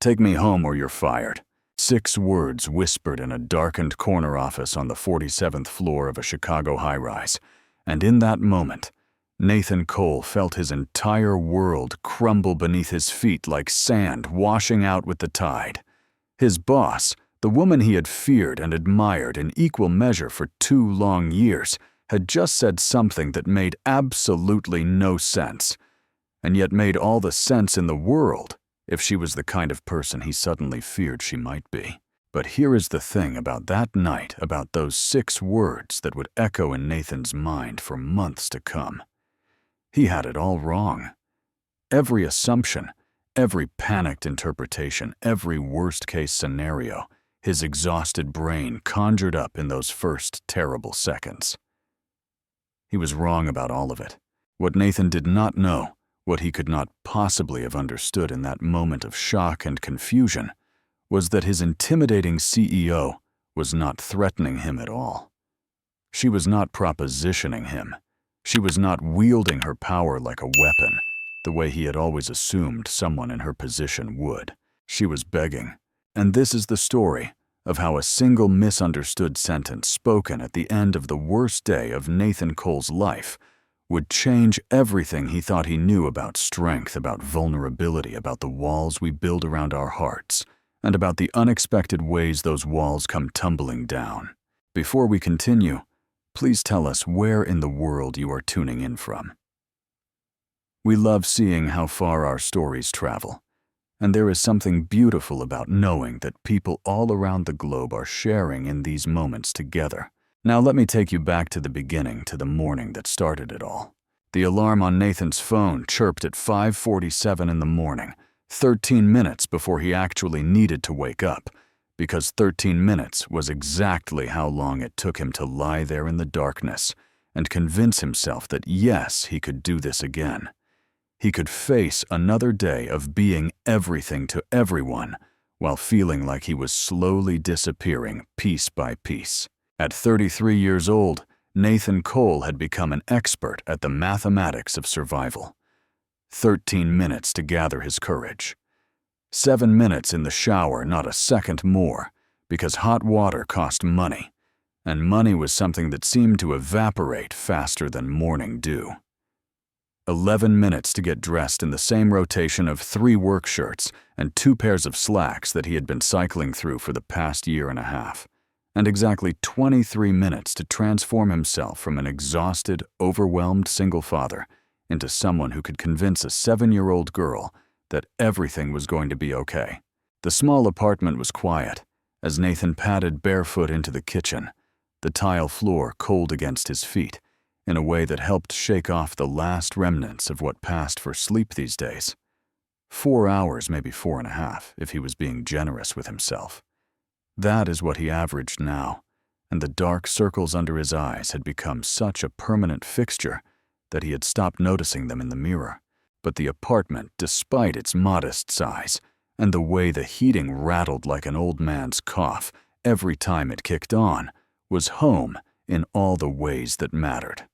"Take me home or you're fired." 6 words whispered in a darkened corner office on the 47th floor of a Chicago high-rise. And in that moment, Nathan Cole felt his entire world crumble beneath his feet like sand washing out with the tide. His boss, the woman he had feared and admired in equal measure for 2 long years, had just said something that made absolutely no sense, and yet made all the sense in the world if she was the kind of person he suddenly feared she might be. But here is the thing about that night, about those 6 words that would echo in Nathan's mind for months to come. He had it all wrong. Every assumption, every panicked interpretation, every worst-case scenario, his exhausted brain conjured up in those first terrible seconds. He was wrong about all of it. What Nathan did not know, what he could not possibly have understood in that moment of shock and confusion, was that his intimidating CEO was not threatening him at all. She was not propositioning him. She was not wielding her power like a weapon, the way he had always assumed someone in her position would. She was begging. And this is the story of how a single misunderstood sentence spoken at the end of the worst day of Nathan Cole's life would change everything he thought he knew about strength, about vulnerability, about the walls we build around our hearts, and about the unexpected ways those walls come tumbling down. Before we continue, please tell us where in the world you are tuning in from. We love seeing how far our stories travel, and there is something beautiful about knowing that people all around the globe are sharing in these moments together. Now let me take you back to the beginning, to the morning that started it all. The alarm on Nathan's phone chirped at 5:47 in the morning, 13 minutes before he actually needed to wake up, because 13 minutes was exactly how long it took him to lie there in the darkness and convince himself that yes, he could do this again. He could face another day of being everything to everyone while feeling like he was slowly disappearing piece by piece. At 33 years old, Nathan Cole had become an expert at the mathematics of survival. 13 minutes to gather his courage. 7 minutes in the shower, not a second more, because hot water cost money, and money was something that seemed to evaporate faster than morning dew. 11 minutes to get dressed in the same rotation of 3 work shirts and 2 pairs of slacks that he had been cycling through for the past year and a half. And exactly 23 minutes to transform himself from an exhausted, overwhelmed single father into someone who could convince a 7-year-old girl that everything was going to be okay. The small apartment was quiet as Nathan padded barefoot into the kitchen, the tile floor cold against his feet, in a way that helped shake off the last remnants of what passed for sleep these days. 4 hours, maybe 4.5, if he was being generous with himself. That is what he averaged now, and the dark circles under his eyes had become such a permanent fixture that he had stopped noticing them in the mirror. But the apartment, despite its modest size, and the way the heating rattled like an old man's cough every time it kicked on, was home in all the ways that mattered.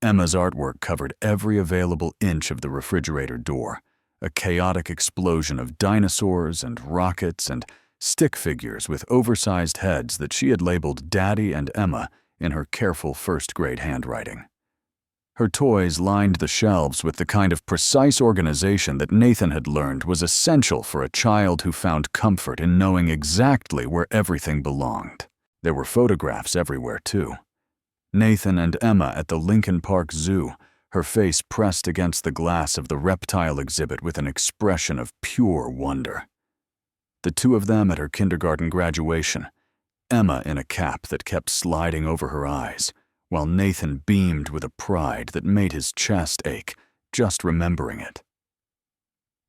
Emma's artwork covered every available inch of the refrigerator door, a chaotic explosion of dinosaurs and rockets and stick figures with oversized heads that she had labeled Daddy and Emma in her careful first-grade handwriting. Her toys lined the shelves with the kind of precise organization that Nathan had learned was essential for a child who found comfort in knowing exactly where everything belonged. There were photographs everywhere, too. Nathan and Emma at the Lincoln Park Zoo, her face pressed against the glass of the reptile exhibit with an expression of pure wonder. The 2 of them at her kindergarten graduation, Emma in a cap that kept sliding over her eyes, while Nathan beamed with a pride that made his chest ache just remembering it.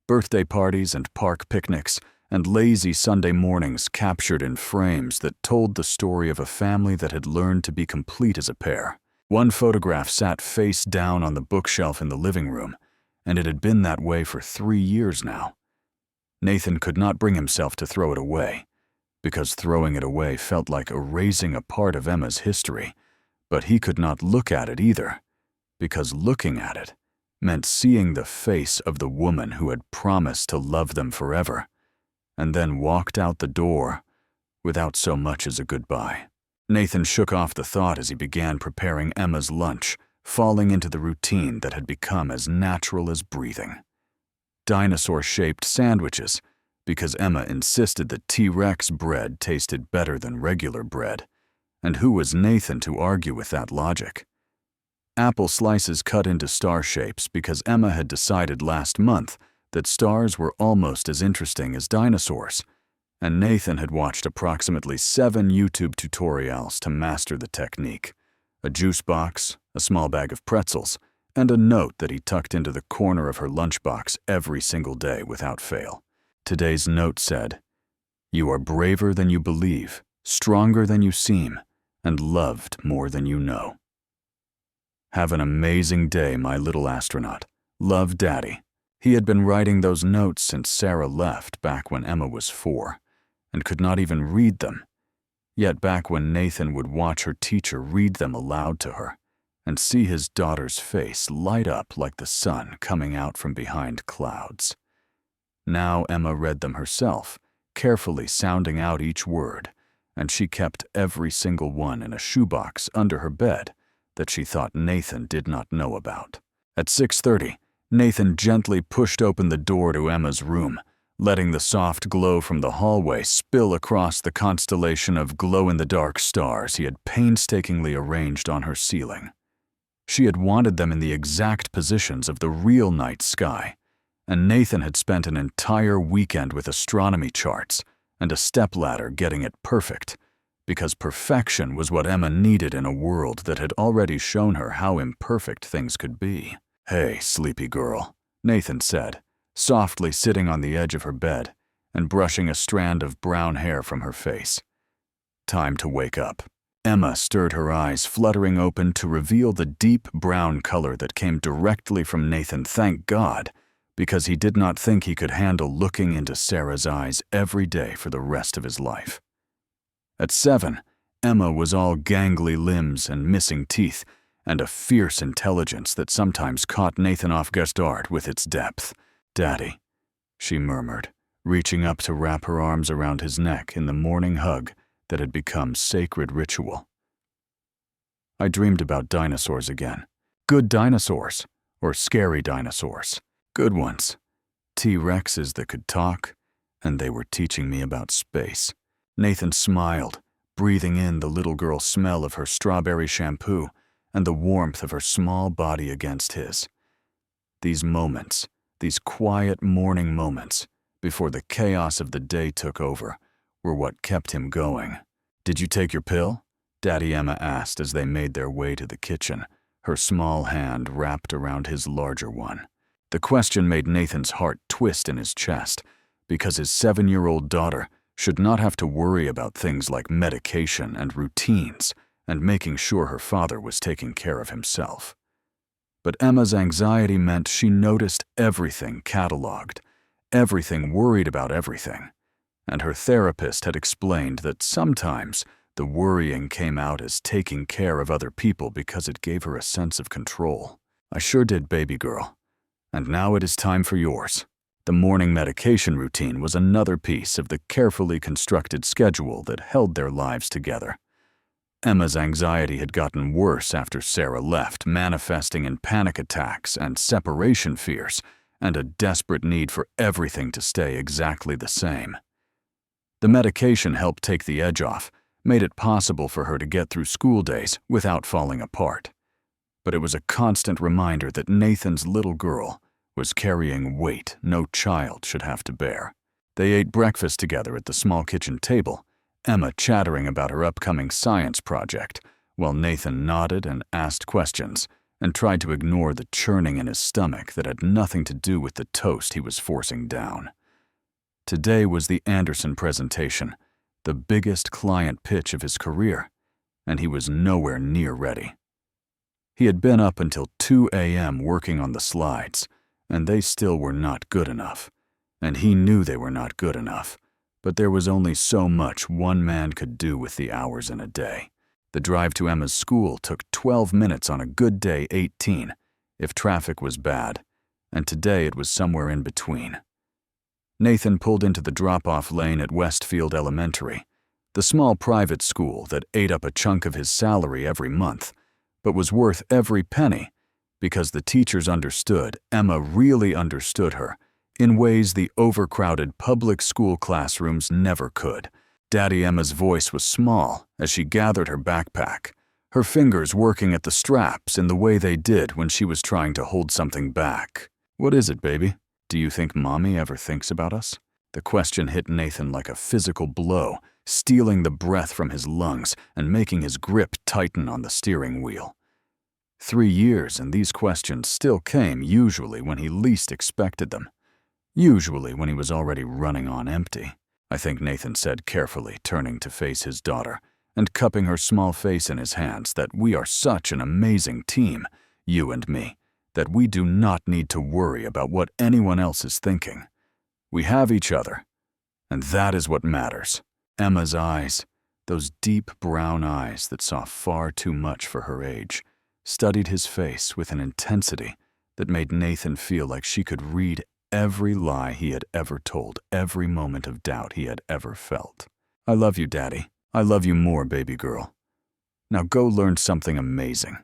Birthday parties and park picnics and lazy Sunday mornings captured in frames that told the story of a family that had learned to be complete as a pair. One photograph sat face down on the bookshelf in the living room, and it had been that way for 3 years now. Nathan could not bring himself to throw it away, because throwing it away felt like erasing a part of Emma's history, but he could not look at it either, because looking at it meant seeing the face of the woman who had promised to love them forever, and then walked out the door without so much as a goodbye. Nathan shook off the thought as he began preparing Emma's lunch, falling into the routine that had become as natural as breathing. Dinosaur-shaped sandwiches, because Emma insisted that T-Rex bread tasted better than regular bread, and who was Nathan to argue with that logic? Apple slices cut into star shapes because Emma had decided last month that stars were almost as interesting as dinosaurs, and Nathan had watched approximately 7 YouTube tutorials to master the technique: a juice box, a small bag of pretzels, and a note that he tucked into the corner of her lunchbox every single day without fail. Today's note said, "You are braver than you believe, stronger than you seem, and loved more than you know. Have an amazing day, my little astronaut. Love, Daddy." He had been writing those notes since Sarah left back when Emma was 4, and could not even read them. Yet back when Nathan would watch her teacher read them aloud to her, and see his daughter's face light up like the sun coming out from behind clouds. Now Emma read them herself, carefully sounding out each word, and she kept every single one in a shoebox under her bed that she thought Nathan did not know about. At 6:30, Nathan gently pushed open the door to Emma's room, letting the soft glow from the hallway spill across the constellation of glow-in-the-dark stars he had painstakingly arranged on her ceiling. She had wanted them in the exact positions of the real night sky, and Nathan had spent an entire weekend with astronomy charts and a stepladder getting it perfect, because perfection was what Emma needed in a world that had already shown her how imperfect things could be. "Hey, sleepy girl," Nathan said, softly sitting on the edge of her bed and brushing a strand of brown hair from her face. "Time to wake up." Emma stirred her eyes, fluttering open to reveal the deep brown color that came directly from Nathan, thank God, because he did not think he could handle looking into Sarah's eyes every day for the rest of his life. At 7, Emma was all gangly limbs and missing teeth, and a fierce intelligence that sometimes caught Nathan off guard with its depth. "Daddy," she murmured, reaching up to wrap her arms around his neck in the morning hug that had become sacred ritual. I dreamed about dinosaurs again. Good dinosaurs, or scary dinosaurs. Good ones. T-Rexes that could talk, and they were teaching me about space. Nathan smiled, breathing in the little girl's smell of her strawberry shampoo and the warmth of her small body against his. These moments, these quiet morning moments, before the chaos of the day took over, were what kept him going. "Did you take your pill?" Daddy Emma asked as they made their way to the kitchen, her small hand wrapped around his larger one. The question made Nathan's heart twist in his chest, because his 7-year-old daughter should not have to worry about things like medication and routines and making sure her father was taking care of himself. But Emma's anxiety meant she noticed everything cataloged, everything worried about everything, and her therapist had explained that sometimes the worrying came out as taking care of other people because it gave her a sense of control. "I sure did, baby girl. And now it is time for yours." The morning medication routine was another piece of the carefully constructed schedule that held their lives together. Emma's anxiety had gotten worse after Sarah left, manifesting in panic attacks and separation fears, and a desperate need for everything to stay exactly the same. The medication helped take the edge off, made it possible for her to get through school days without falling apart. But it was a constant reminder that Nathan's little girl was carrying weight no child should have to bear. They ate breakfast together at the small kitchen table, Emma chattering about her upcoming science project, while Nathan nodded and asked questions and tried to ignore the churning in his stomach that had nothing to do with the toast he was forcing down. Today was the Anderson presentation, the biggest client pitch of his career, and he was nowhere near ready. He had been up until 2 a.m. working on the slides, and they still were not good enough, and he knew they were not good enough. But there was only so much one man could do with the hours in a day. The drive to Emma's school took 12 minutes on a good day, 18, if traffic was bad, and today it was somewhere in between. Nathan pulled into the drop-off lane at Westfield Elementary, the small private school that ate up a chunk of his salary every month, but was worth every penny because the teachers understood, Emma really understood her, in ways the overcrowded public school classrooms never could. Daddy Emma's voice was small as she gathered her backpack, her fingers working at the straps in the way they did when she was trying to hold something back. "What is it, baby? Do you think Mommy ever thinks about us?" The question hit Nathan like a physical blow, stealing the breath from his lungs and making his grip tighten on the steering wheel. 3 years and these questions still came, usually when he least expected them. Usually when he was already running on empty. "I think," Nathan said carefully, turning to face his daughter and cupping her small face in his hands, "that we are such an amazing team, you and me, that we do not need to worry about what anyone else is thinking. We have each other, and that is what matters." Emma's eyes, those deep brown eyes that saw far too much for her age, studied his face with an intensity that made Nathan feel like she could read every lie he had ever told, every moment of doubt he had ever felt. "I love you, Daddy. I love you more, baby girl. Now go learn something amazing."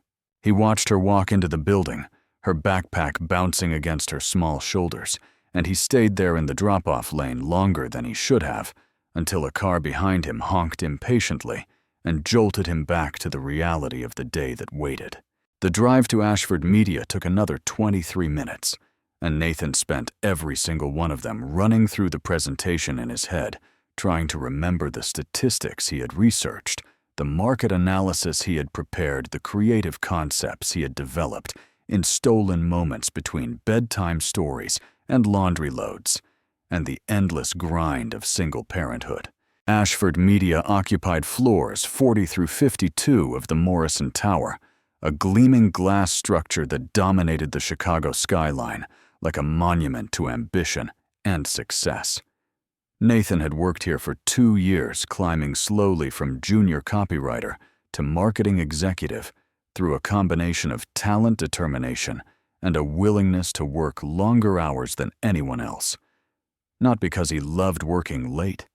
He watched her walk into the building, her backpack bouncing against her small shoulders, and he stayed there in the drop-off lane longer than he should have, until a car behind him honked impatiently and jolted him back to the reality of the day that waited. The drive to Ashford Media took another 23 minutes, and Nathan spent every single one of them running through the presentation in his head, trying to remember the statistics he had researched, the market analysis he had prepared, the creative concepts he had developed in stolen moments between bedtime stories and laundry loads, and the endless grind of single parenthood. Ashford Media occupied floors 40 through 52 of the Morrison Tower, a gleaming glass structure that dominated the Chicago skyline like a monument to ambition and success. Nathan had worked here for 2 years, climbing slowly from junior copywriter to marketing executive through a combination of talent, determination, and a willingness to work longer hours than anyone else. Not because he loved working late,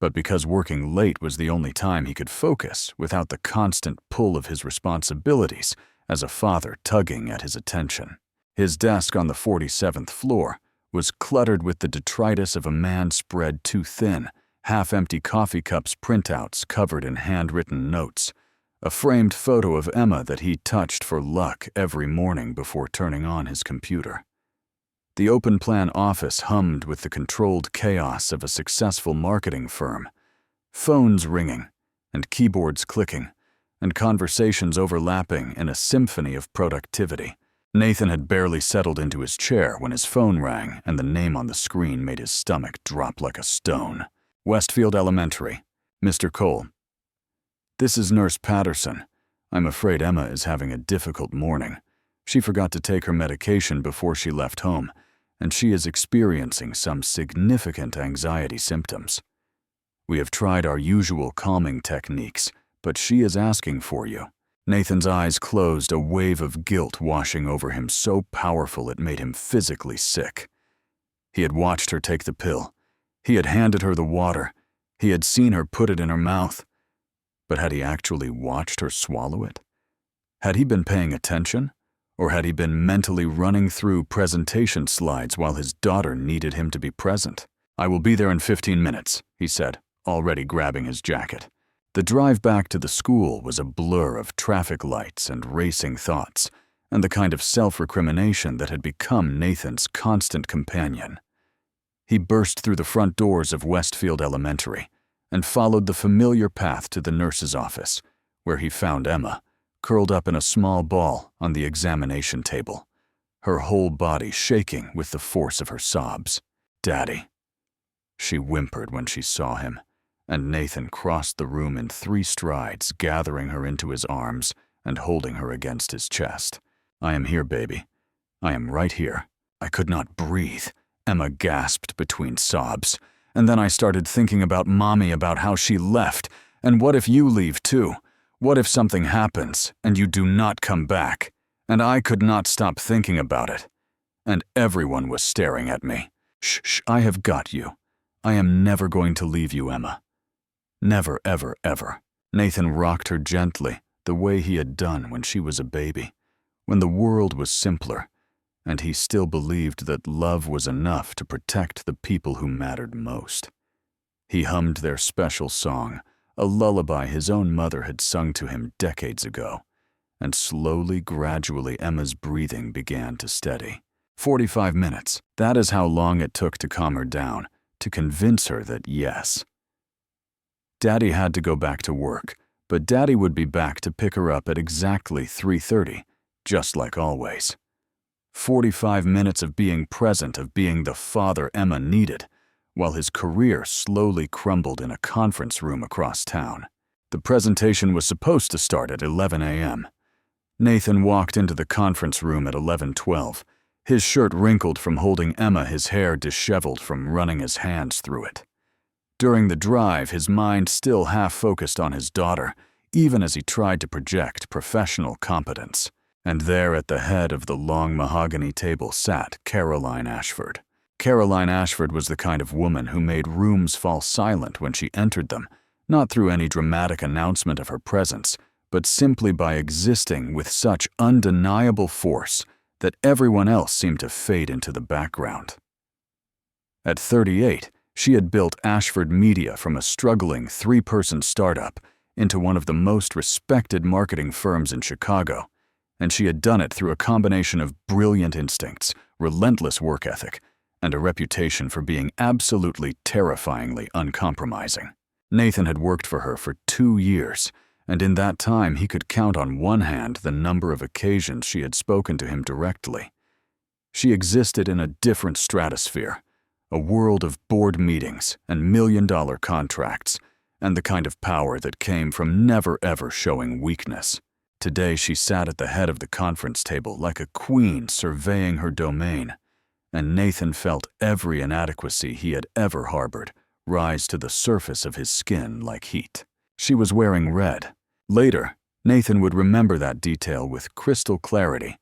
but because working late was the only time he could focus without the constant pull of his responsibilities as a father tugging at his attention. His desk on the 47th floor was cluttered with the detritus of a man spread too thin, half-empty coffee cups, printouts covered in handwritten notes, a framed photo of Emma that he touched for luck every morning before turning on his computer. The open-plan office hummed with the controlled chaos of a successful marketing firm, phones ringing and keyboards clicking, and conversations overlapping in a symphony of productivity. Nathan had barely settled into his chair when his phone rang and the name on the screen made his stomach drop like a stone. "Westfield Elementary. Mr. Cole. This is Nurse Patterson. I'm afraid Emma is having a difficult morning. She forgot to take her medication before she left home, and she is experiencing some significant anxiety symptoms. We have tried our usual calming techniques, but she is asking for you." Nathan's eyes closed, a wave of guilt washing over him so powerful it made him physically sick. He had watched her take the pill. He had handed her the water. He had seen her put it in her mouth. But had he actually watched her swallow it? Had he been paying attention? Or had he been mentally running through presentation slides while his daughter needed him to be present? "I will be there in 15 minutes, he said, already grabbing his jacket. The drive back to the school was a blur of traffic lights and racing thoughts, and the kind of self-recrimination that had become Nathan's constant companion. He burst through the front doors of Westfield Elementary and followed the familiar path to the nurse's office, where he found Emma, curled up in a small ball on the examination table, her whole body shaking with the force of her sobs. "Daddy," she whimpered when she saw him, and Nathan crossed the room in 3 strides, gathering her into his arms and holding her against his chest. "I am here, baby. I am right here." "I could not breathe," Emma gasped between sobs. "And then I started thinking about Mommy, about how she left, and what if you leave too? What if something happens and you do not come back?" And I could not stop thinking about it. And everyone was staring at me. Shh, I have got you. I am never going to leave you, Emma. Never, ever, ever. Nathan rocked her gently, the way he had done when she was a baby, when the world was simpler, and he still believed that love was enough to protect the people who mattered most. He hummed their special song, a lullaby his own mother had sung to him decades ago, and slowly, gradually, Emma's breathing began to steady. 45 minutes, that is how long it took to calm her down, to convince her that yes. Daddy had to go back to work, but Daddy would be back to pick her up at exactly 3:30, just like always. 45 minutes of being present, of being the father Emma needed, while his career slowly crumbled in a conference room across town. The presentation was supposed to start at 11 a.m. Nathan walked into the conference room at 11:12, his shirt wrinkled from holding Emma, his hair disheveled from running his hands through it. During the drive, his mind still half-focused on his daughter, even as he tried to project professional competence. And there at the head of the long mahogany table sat Caroline Ashford. Caroline Ashford was the kind of woman who made rooms fall silent when she entered them, not through any dramatic announcement of her presence, but simply by existing with such undeniable force that everyone else seemed to fade into the background. At 38, she had built Ashford Media from a struggling 3-person startup into one of the most respected marketing firms in Chicago, and she had done it through a combination of brilliant instincts, relentless work ethic, and a reputation for being absolutely terrifyingly uncompromising. Nathan had worked for her for 2 years, and in that time he could count on one hand the number of occasions she had spoken to him directly. She existed in a different stratosphere, a world of board meetings and million-dollar contracts, and the kind of power that came from never ever showing weakness. Today she sat at the head of the conference table like a queen surveying her domain, and Nathan felt every inadequacy he had ever harbored rise to the surface of his skin like heat. She was wearing red. Later, Nathan would remember that detail with crystal clarity,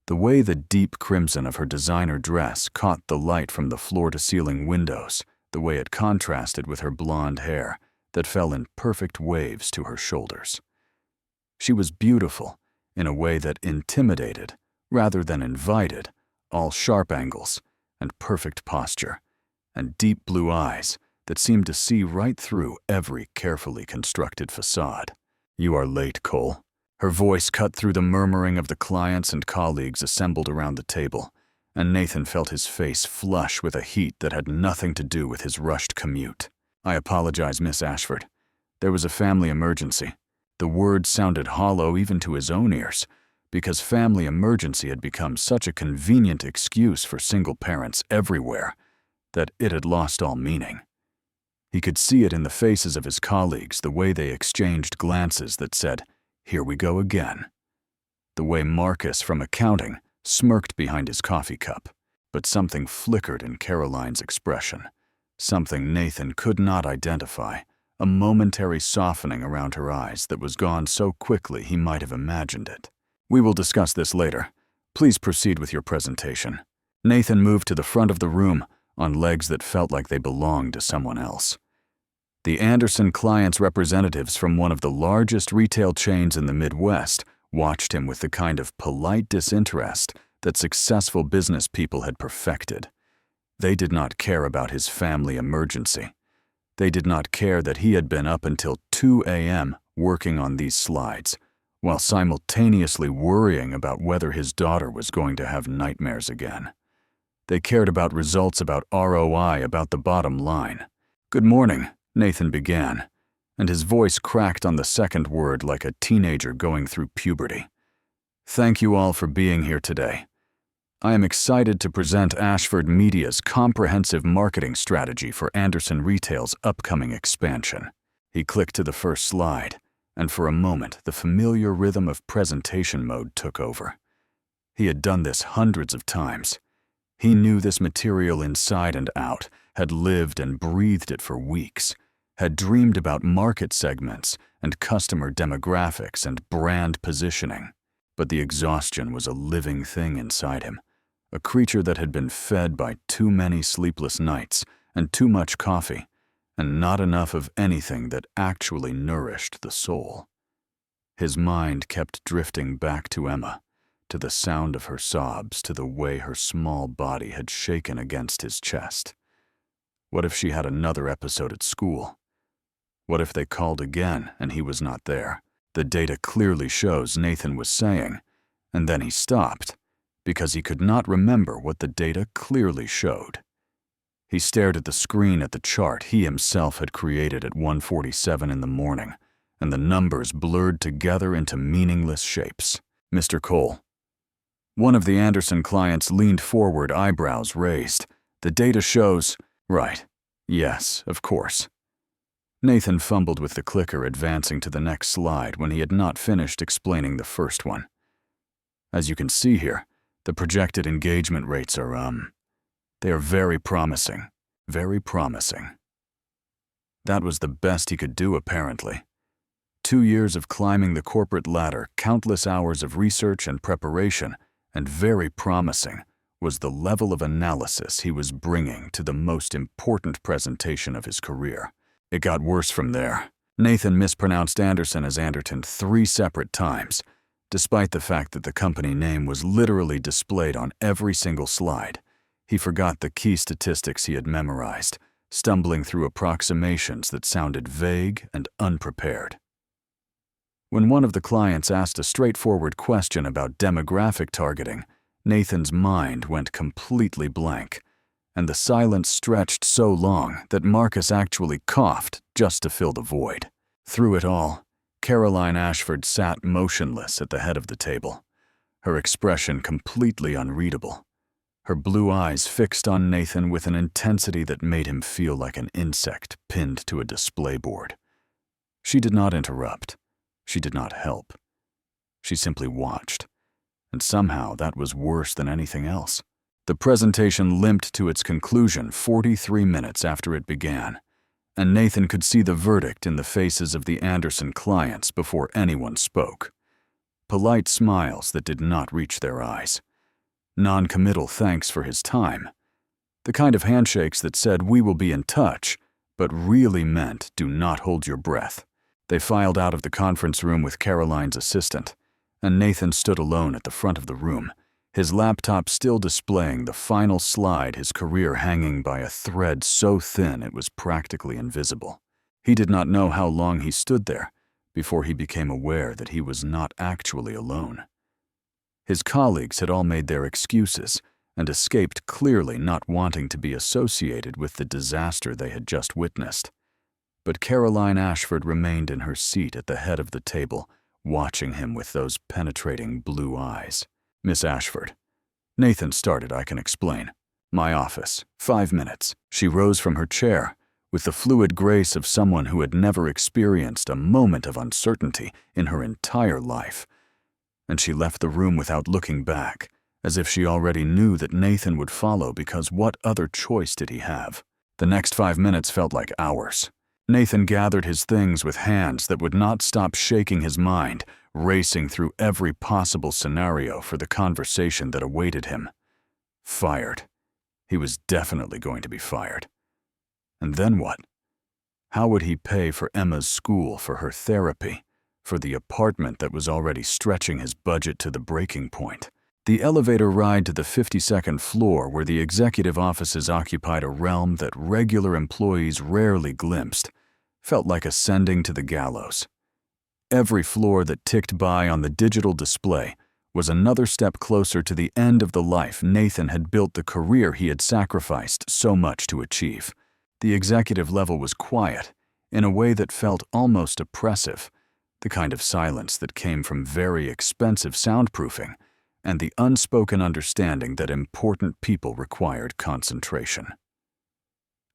the way the deep crimson of her designer dress caught the light from the floor-to-ceiling windows, the way it contrasted with her blonde hair that fell in perfect waves to her shoulders. She was beautiful in a way that intimidated, rather than invited, all sharp angles and perfect posture, and deep blue eyes that seemed to see right through every carefully constructed facade. "You are late, Cole." Her voice cut through the murmuring of the clients and colleagues assembled around the table, and Nathan felt his face flush with a heat that had nothing to do with his rushed commute. "I apologize, Miss Ashford. There was a family emergency." The words sounded hollow even to his own ears, because family emergency had become such a convenient excuse for single parents everywhere that it had lost all meaning. He could see it in the faces of his colleagues, the way they exchanged glances that said, "Here we go again." The way Marcus from accounting smirked behind his coffee cup, but something flickered in Caroline's expression, something Nathan could not identify, a momentary softening around her eyes that was gone so quickly he might have imagined it. "We will discuss this later. Please proceed with your presentation." Nathan moved to the front of the room on legs that felt like they belonged to someone else. The Anderson clients' representatives from one of the largest retail chains in the Midwest watched him with the kind of polite disinterest that successful business people had perfected. They did not care about his family emergency. They did not care that he had been up until 2 a.m. working on these slides, while simultaneously worrying about whether his daughter was going to have nightmares again. They cared about results, about ROI, about the bottom line. "Good morning," Nathan began, and his voice cracked on the second word like a teenager going through puberty. "Thank you all for being here today. I am excited to present Ashford Media's comprehensive marketing strategy for Anderson Retail's upcoming expansion." He clicked to the first slide, and for a moment the familiar rhythm of presentation mode took over. He had done this hundreds of times. He knew this material inside and out, had lived and breathed it for weeks, had dreamed about market segments and customer demographics and brand positioning. But the exhaustion was a living thing inside him, a creature that had been fed by too many sleepless nights and too much coffee, and not enough of anything that actually nourished the soul. His mind kept drifting back to Emma, to the sound of her sobs, to the way her small body had shaken against his chest. What if she had another episode at school? What if they called again and he was not there? The data clearly shows Nathan was saying, and then he stopped, because he could not remember what the data clearly showed. He stared at the screen at the chart he himself had created at 1:47 in the morning, and the numbers blurred together into meaningless shapes. Mr. Cole. One of the Anderson clients leaned forward, eyebrows raised. The data shows… Right. Yes, of course. Nathan fumbled with the clicker, advancing to the next slide when he had not finished explaining the first one. As you can see here, the projected engagement rates are, they are very promising. Very promising. That was the best he could do, apparently. 2 years of climbing the corporate ladder, countless hours of research and preparation, and very promising was the level of analysis he was bringing to the most important presentation of his career. It got worse from there. Nathan mispronounced Anderson as Anderton 3 separate times, despite the fact that the company name was literally displayed on every single slide. He forgot the key statistics he had memorized, stumbling through approximations that sounded vague and unprepared. When one of the clients asked a straightforward question about demographic targeting, Nathan's mind went completely blank, and the silence stretched so long that Marcus actually coughed just to fill the void. Through it all, Caroline Ashford sat motionless at the head of the table, her expression completely unreadable, her blue eyes fixed on Nathan with an intensity that made him feel like an insect pinned to a display board. She did not interrupt. She did not help. She simply watched, and somehow that was worse than anything else. The presentation limped to its conclusion 43 minutes after it began, and Nathan could see the verdict in the faces of the Anderson clients before anyone spoke. Polite smiles that did not reach their eyes. Non-committal thanks for his time. The kind of handshakes that said, "We will be in touch," but really meant, "Do not hold your breath." They filed out of the conference room with Caroline's assistant, and Nathan stood alone at the front of the room, his laptop still displaying the final slide, his career hanging by a thread so thin it was practically invisible. He did not know how long he stood there before he became aware that he was not actually alone. His colleagues had all made their excuses and escaped, clearly not wanting to be associated with the disaster they had just witnessed. But Caroline Ashford remained in her seat at the head of the table, watching him with those penetrating blue eyes. "Miss Ashford." Nathan started, "I can explain. My office. 5 minutes." She rose from her chair, with the fluid grace of someone who had never experienced a moment of uncertainty in her entire life. And she left the room without looking back, as if she already knew that Nathan would follow, because what other choice did he have? The next 5 minutes felt like hours. Nathan gathered his things with hands that would not stop shaking his mind, racing through every possible scenario for the conversation that awaited him. Fired. He was definitely going to be fired. And then what? How would he pay for Emma's school, for her therapy, for the apartment that was already stretching his budget to the breaking point? The elevator ride to the 52nd floor, where the executive offices occupied a realm that regular employees rarely glimpsed, felt like ascending to the gallows. Every floor that ticked by on the digital display was another step closer to the end of the life Nathan had built, the career he had sacrificed so much to achieve. The executive level was quiet, in a way that felt almost oppressive, the kind of silence that came from very expensive soundproofing, and the unspoken understanding that important people required concentration.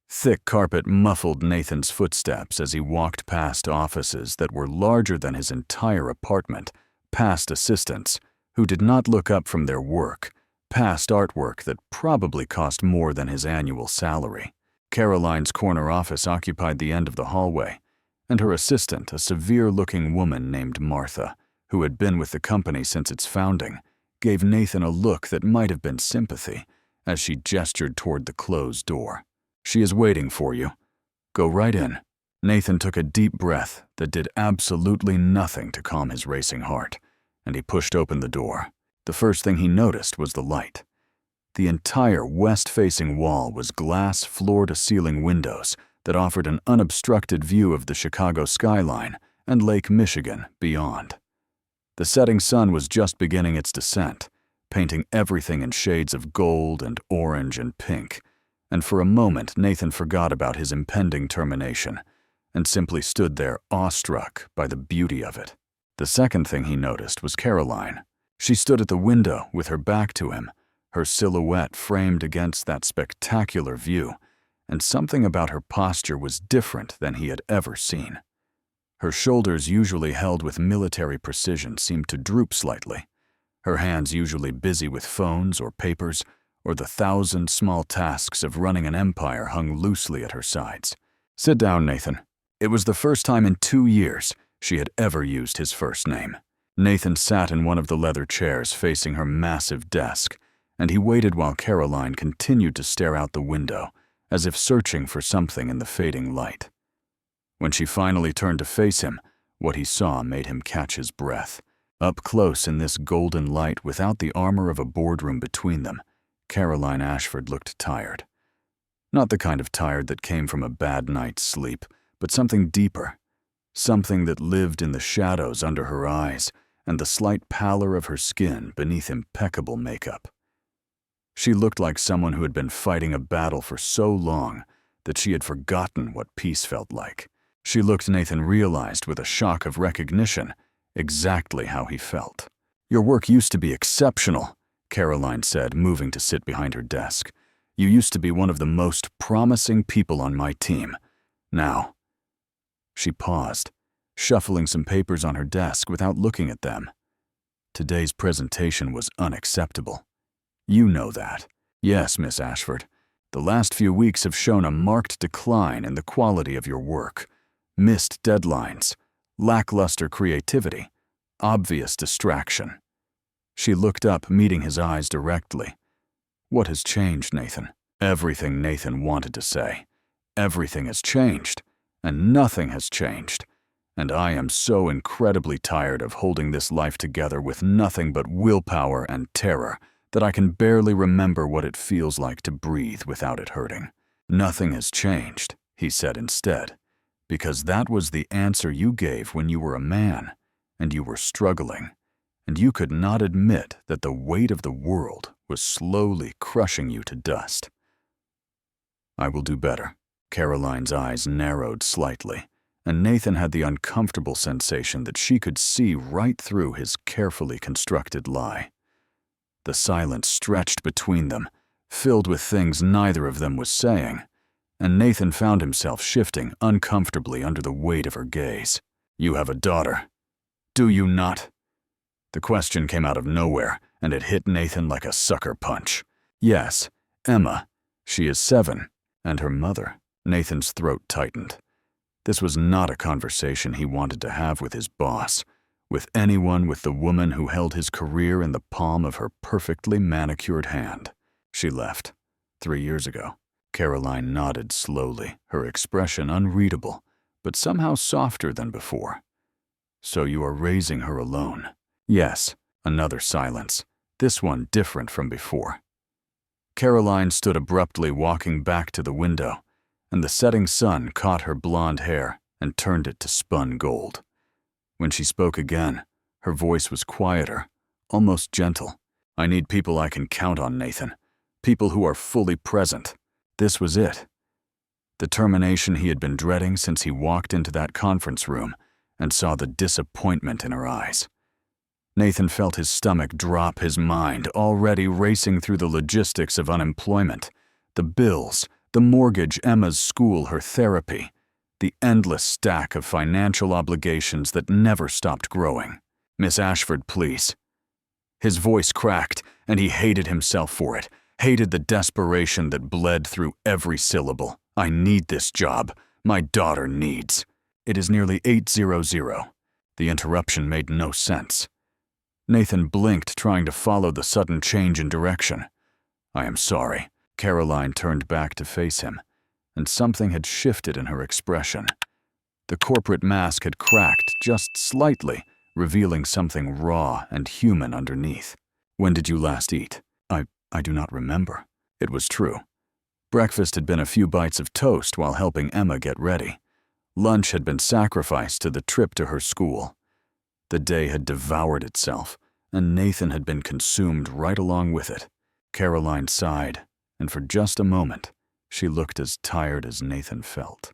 Thick carpet muffled Nathan's footsteps as he walked past offices that were larger than his entire apartment, past assistants who did not look up from their work, past artwork that probably cost more than his annual salary. Caroline's corner office occupied the end of the hallway, and her assistant, a severe-looking woman named Martha, who had been with the company since its founding, gave Nathan a look that might have been sympathy as she gestured toward the closed door. "She is waiting for you. Go right in." Nathan took a deep breath that did absolutely nothing to calm his racing heart, and he pushed open the door. The first thing he noticed was the light. The entire west-facing wall was glass floor-to-ceiling windows that offered an unobstructed view of the Chicago skyline and Lake Michigan beyond. The setting sun was just beginning its descent, painting everything in shades of gold and orange and pink, and for a moment Nathan forgot about his impending termination and simply stood there awestruck by the beauty of it. The second thing he noticed was Caroline. She stood at the window with her back to him, her silhouette framed against that spectacular view, and something about her posture was different than he had ever seen. Her shoulders, usually held with military precision, seemed to droop slightly. Her hands, usually busy with phones or papers, or the 1,000 small tasks of running an empire, hung loosely at her sides. "Sit down, Nathan." It was the first time in 2 years she had ever used his first name. Nathan sat in one of the leather chairs facing her massive desk, and he waited while Caroline continued to stare out the window, as if searching for something in the fading light. When she finally turned to face him, what he saw made him catch his breath. Up close in this golden light, without the armor of a boardroom between them, Caroline Ashford looked tired. Not the kind of tired that came from a bad night's sleep, but something deeper, something that lived in the shadows under her eyes and the slight pallor of her skin beneath impeccable makeup. She looked like someone who had been fighting a battle for so long that she had forgotten what peace felt like. She looked, Nathan realized with a shock of recognition, exactly how he felt. "Your work used to be exceptional," Caroline said, moving to sit behind her desk. "You used to be one of the most promising people on my team. Now..." She paused, shuffling some papers on her desk without looking at them. "Today's presentation was unacceptable. You know that." "Yes, Miss Ashford. The last few weeks have shown a marked decline in the quality of your work. Missed deadlines, lackluster creativity, obvious distraction." She looked up, meeting his eyes directly. "What has changed, Nathan?" Everything, Nathan wanted to say. Everything has changed, and nothing has changed. And I am so incredibly tired of holding this life together with nothing but willpower and terror that I can barely remember what it feels like to breathe without it hurting. "Nothing has changed," he said instead, "because that was the answer you gave when you were a man, and you were struggling, and you could not admit that the weight of the world was slowly crushing you to dust." "I will do better." Caroline's eyes narrowed slightly, and Nathan had the uncomfortable sensation that she could see right through his carefully constructed lie. The silence stretched between them, filled with things neither of them was saying, and Nathan found himself shifting uncomfortably under the weight of her gaze. "You have a daughter, do you not?" The question came out of nowhere, and it hit Nathan like a sucker punch. "Yes, Emma. She is 7. And her mother." Nathan's throat tightened. This was not a conversation he wanted to have with his boss, with anyone, with the woman who held his career in the palm of her perfectly manicured hand. "She left 3 years ago." Caroline nodded slowly, her expression unreadable, but somehow softer than before. "So you are raising her alone?" "Yes." Another silence, this one different from before. Caroline stood abruptly, walking back to the window, and the setting sun caught her blonde hair and turned it to spun gold. When she spoke again, her voice was quieter, almost gentle. "I need people I can count on, Nathan. People who are fully present." This was it. The termination he had been dreading since he walked into that conference room and saw the disappointment in her eyes. Nathan felt his stomach drop, his mind already racing through the logistics of unemployment, the bills, the mortgage, Emma's school, her therapy, the endless stack of financial obligations that never stopped growing. "Miss Ashford, please." His voice cracked, and he hated himself for it, hated the desperation that bled through every syllable. "I need this job. My daughter needs." "It is nearly 8:00. The interruption made no sense. Nathan blinked, trying to follow the sudden change in direction. "I am sorry." Caroline turned back to face him, and something had shifted in her expression. The corporate mask had cracked just slightly, revealing something raw and human underneath. "When did you last eat?" I do not remember." It was true. Breakfast had been a few bites of toast while helping Emma get ready. Lunch had been sacrificed to the trip to her school. The day had devoured itself, and Nathan had been consumed right along with it. Caroline sighed, and for just a moment, she looked as tired as Nathan felt.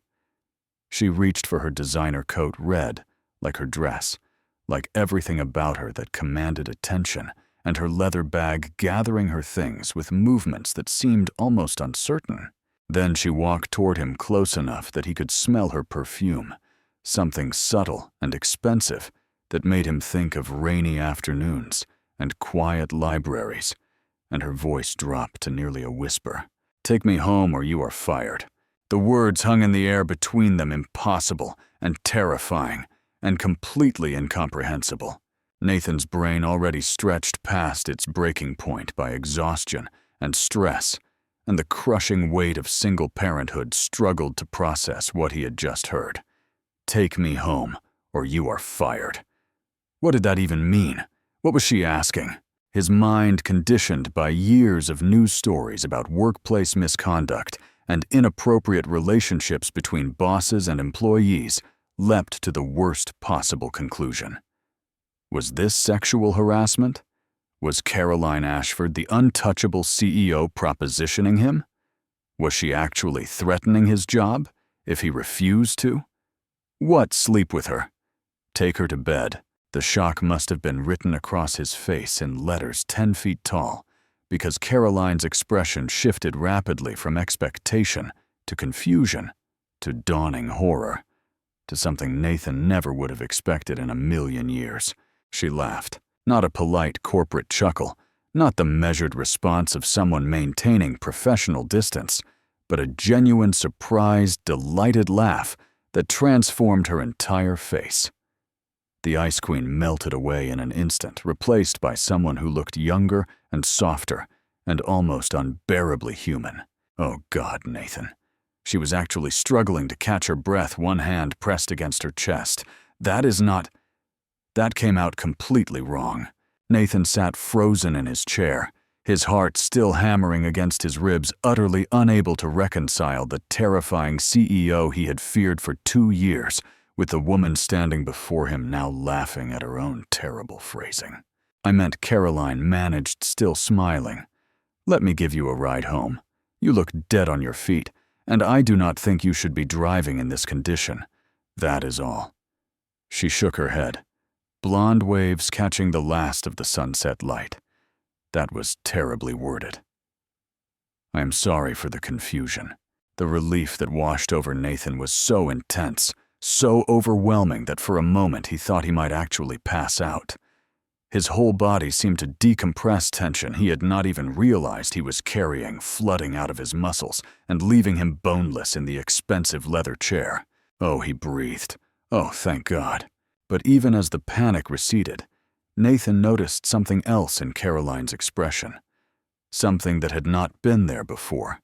She reached for her designer coat, red, like her dress, like everything about her that commanded attention, and her leather bag gathering her things with movements that seemed almost uncertain. Then she walked toward him close enough that he could smell her perfume, something subtle and expensive that made him think of rainy afternoons and quiet libraries, and her voice dropped to nearly a whisper. "Take me home or you are fired." The words hung in the air between them, impossible and terrifying and completely incomprehensible. Nathan's brain already stretched past its breaking point by exhaustion and stress, and the crushing weight of single parenthood struggled to process what he had just heard. "Take me home, or you are fired." What did that even mean? What was she asking? His mind, conditioned by years of news stories about workplace misconduct and inappropriate relationships between bosses and employees, leapt to the worst possible conclusion. Was this sexual harassment? Was Caroline Ashford, the untouchable CEO, propositioning him? Was she actually threatening his job if he refused to? What, sleep with her? Take her to bed. The shock must have been written across his face in letters 10 feet tall, because Caroline's expression shifted rapidly from expectation to confusion to dawning horror, to something Nathan never would have expected in a million years. She laughed, not a polite corporate chuckle, not the measured response of someone maintaining professional distance, but a genuine, surprised, delighted laugh that transformed her entire face. The Ice Queen melted away in an instant, replaced by someone who looked younger and softer and almost unbearably human. Oh God, Nathan. She was actually struggling to catch her breath, one hand pressed against her chest. That came out completely wrong. Nathan sat frozen in his chair, his heart still hammering against his ribs, utterly unable to reconcile the terrifying CEO he had feared for 2 years with the woman standing before him now laughing at her own terrible phrasing. "I meant," Caroline managed, still smiling. "Let me give you a ride home. You look dead on your feet, and I do not think you should be driving in this condition. That is all." She shook her head, blonde waves catching the last of the sunset light. That was terribly worded. "I am sorry for the confusion." The relief that washed over Nathan was so intense, so overwhelming that for a moment he thought he might actually pass out. His whole body seemed to decompress tension he had not even realized he was carrying, flooding out of his muscles and leaving him boneless in the expensive leather chair. Oh, he breathed. Oh, thank God. But even as the panic receded, Nathan noticed something else in Caroline's expression. Something that had not been there before.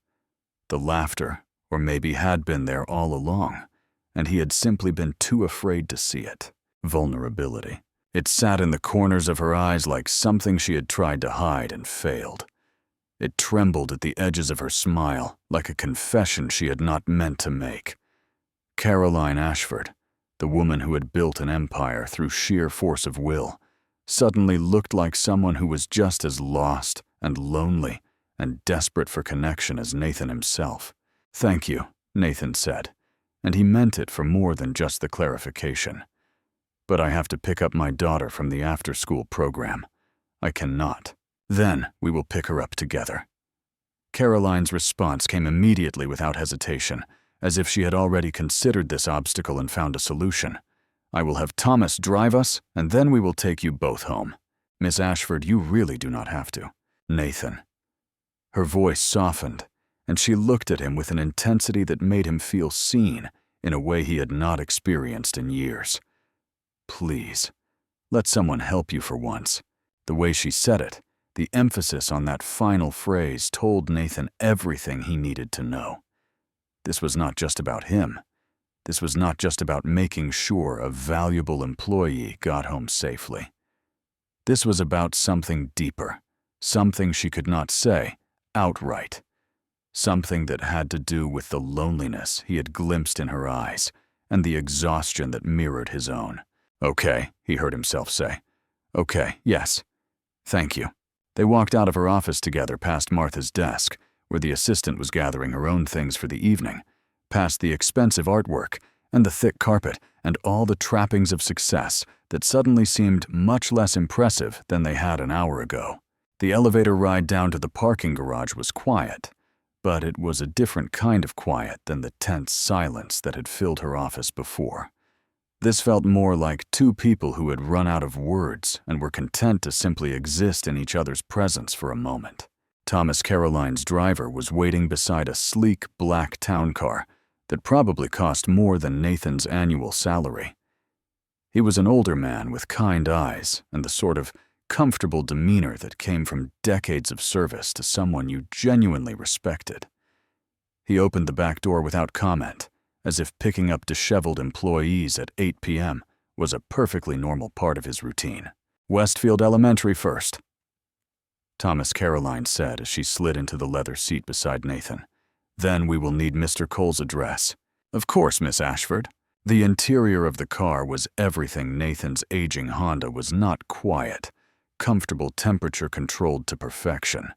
The laughter, or maybe had been there all along, and he had simply been too afraid to see it. Vulnerability. It sat in the corners of her eyes like something she had tried to hide and failed. It trembled at the edges of her smile, like a confession she had not meant to make. Caroline Ashford, the woman who had built an empire through sheer force of will, suddenly looked like someone who was just as lost and lonely and desperate for connection as Nathan himself. "Thank you," Nathan said, and he meant it for more than just the clarification. "But I have to pick up my daughter from the after-school program. I cannot. Then we will pick her up together." Caroline's response came immediately without hesitation, as if she had already considered this obstacle and found a solution. "I will have Thomas drive us, and then we will take you both home. Miss Ashford, you really do not have to." "Nathan." Her voice softened, and she looked at him with an intensity that made him feel seen in a way he had not experienced in years. "Please, let someone help you for once. The way she said it, the emphasis on that final phrase, told Nathan everything he needed to know. This was not just about him. This was not just about making sure a valuable employee got home safely. This was about something deeper, something she could not say outright, something that had to do with the loneliness he had glimpsed in her eyes and the exhaustion that mirrored his own. "Okay," he heard himself say. "Okay, yes. Thank you." They walked out of her office together, past Martha's desk, where the assistant was gathering her own things for the evening, past the expensive artwork and the thick carpet and all the trappings of success that suddenly seemed much less impressive than they had an hour ago. The elevator ride down to the parking garage was quiet, but it was a different kind of quiet than the tense silence that had filled her office before. This felt more like two people who had run out of words and were content to simply exist in each other's presence for a moment. Thomas Caroline's driver was waiting beside a sleek black town car that probably cost more than Nathan's annual salary. He was an older man with kind eyes and the sort of comfortable demeanor that came from decades of service to someone you genuinely respected. He opened the back door without comment, as if picking up disheveled employees at 8 p.m. was a perfectly normal part of his routine. "Westfield Elementary first," Thomas Caroline said as she slid into the leather seat beside Nathan. "Then we will need Mr. Cole's address." "Of course, Miss Ashford." The interior of the car was everything Nathan's aging Honda was not: quiet, comfortable, temperature-controlled to perfection.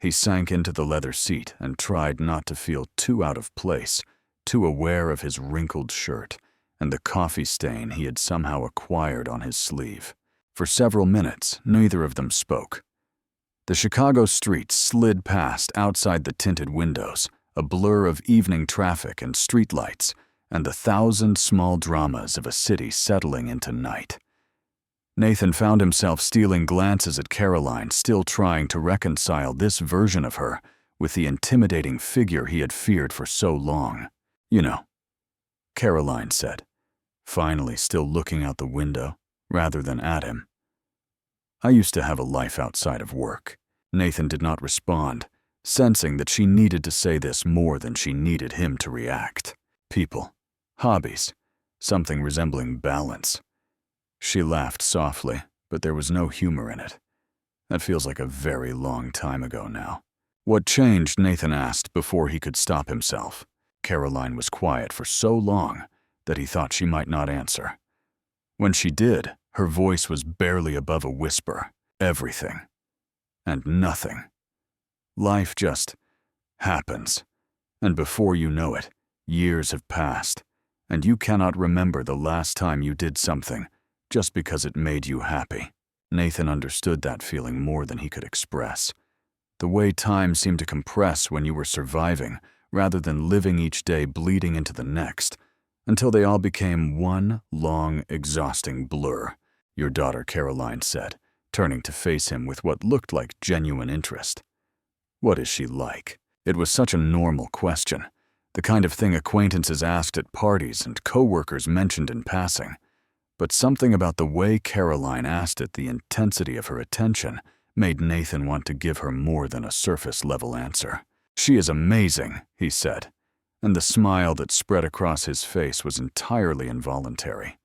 He sank into the leather seat and tried not to feel too out of place, too aware of his wrinkled shirt and the coffee stain he had somehow acquired on his sleeve. For several minutes, neither of them spoke. The Chicago streets slid past outside the tinted windows, a blur of evening traffic and streetlights, and the thousand small dramas of a city settling into night. Nathan found himself stealing glances at Caroline, still trying to reconcile this version of her with the intimidating figure he had feared for so long. "You know," Caroline said, finally still looking out the window rather than at him. "I used to have a life outside of work." Nathan did not respond, sensing that she needed to say this more than she needed him to react. "People, hobbies, something resembling balance." She laughed softly, but there was no humor in it. "That feels like a very long time ago now." "What changed?" Nathan asked before he could stop himself. Caroline was quiet for so long that he thought she might not answer. When she did, her voice was barely above a whisper. "Everything. And nothing. Life just happens, and before you know it, years have passed, and you cannot remember the last time you did something just because it made you happy." Nathan understood that feeling more than he could express. The way time seemed to compress when you were surviving rather than living each day bleeding into the next, until they all became one long, exhausting blur. "Your daughter," Caroline said, turning to face him with what looked like genuine interest. "What is she like?" It was such a normal question, the kind of thing acquaintances asked at parties and coworkers mentioned in passing. But something about the way Caroline asked it, the intensity of her attention, made Nathan want to give her more than a surface-level answer. "She is amazing," he said, and the smile that spread across his face was entirely involuntary.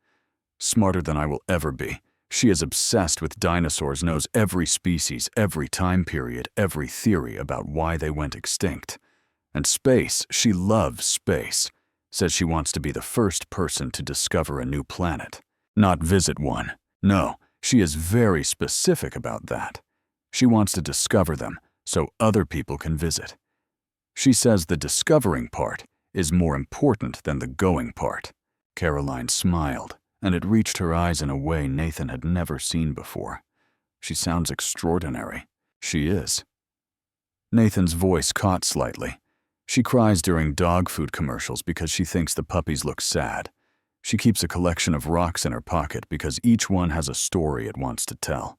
"Smarter than I will ever be. She is obsessed with dinosaurs, knows every species, every time period, every theory about why they went extinct. And space, she loves space. Says she wants to be the first person to discover a new planet. Not visit one. No, she is very specific about that. She wants to discover them so other people can visit. She says the discovering part is more important than the going part." Caroline smiled, and it reached her eyes in a way Nathan had never seen before. "She sounds extraordinary." "She is." Nathan's voice caught slightly. "She cries during dog food commercials because she thinks the puppies look sad. She keeps a collection of rocks in her pocket because each one has a story it wants to tell.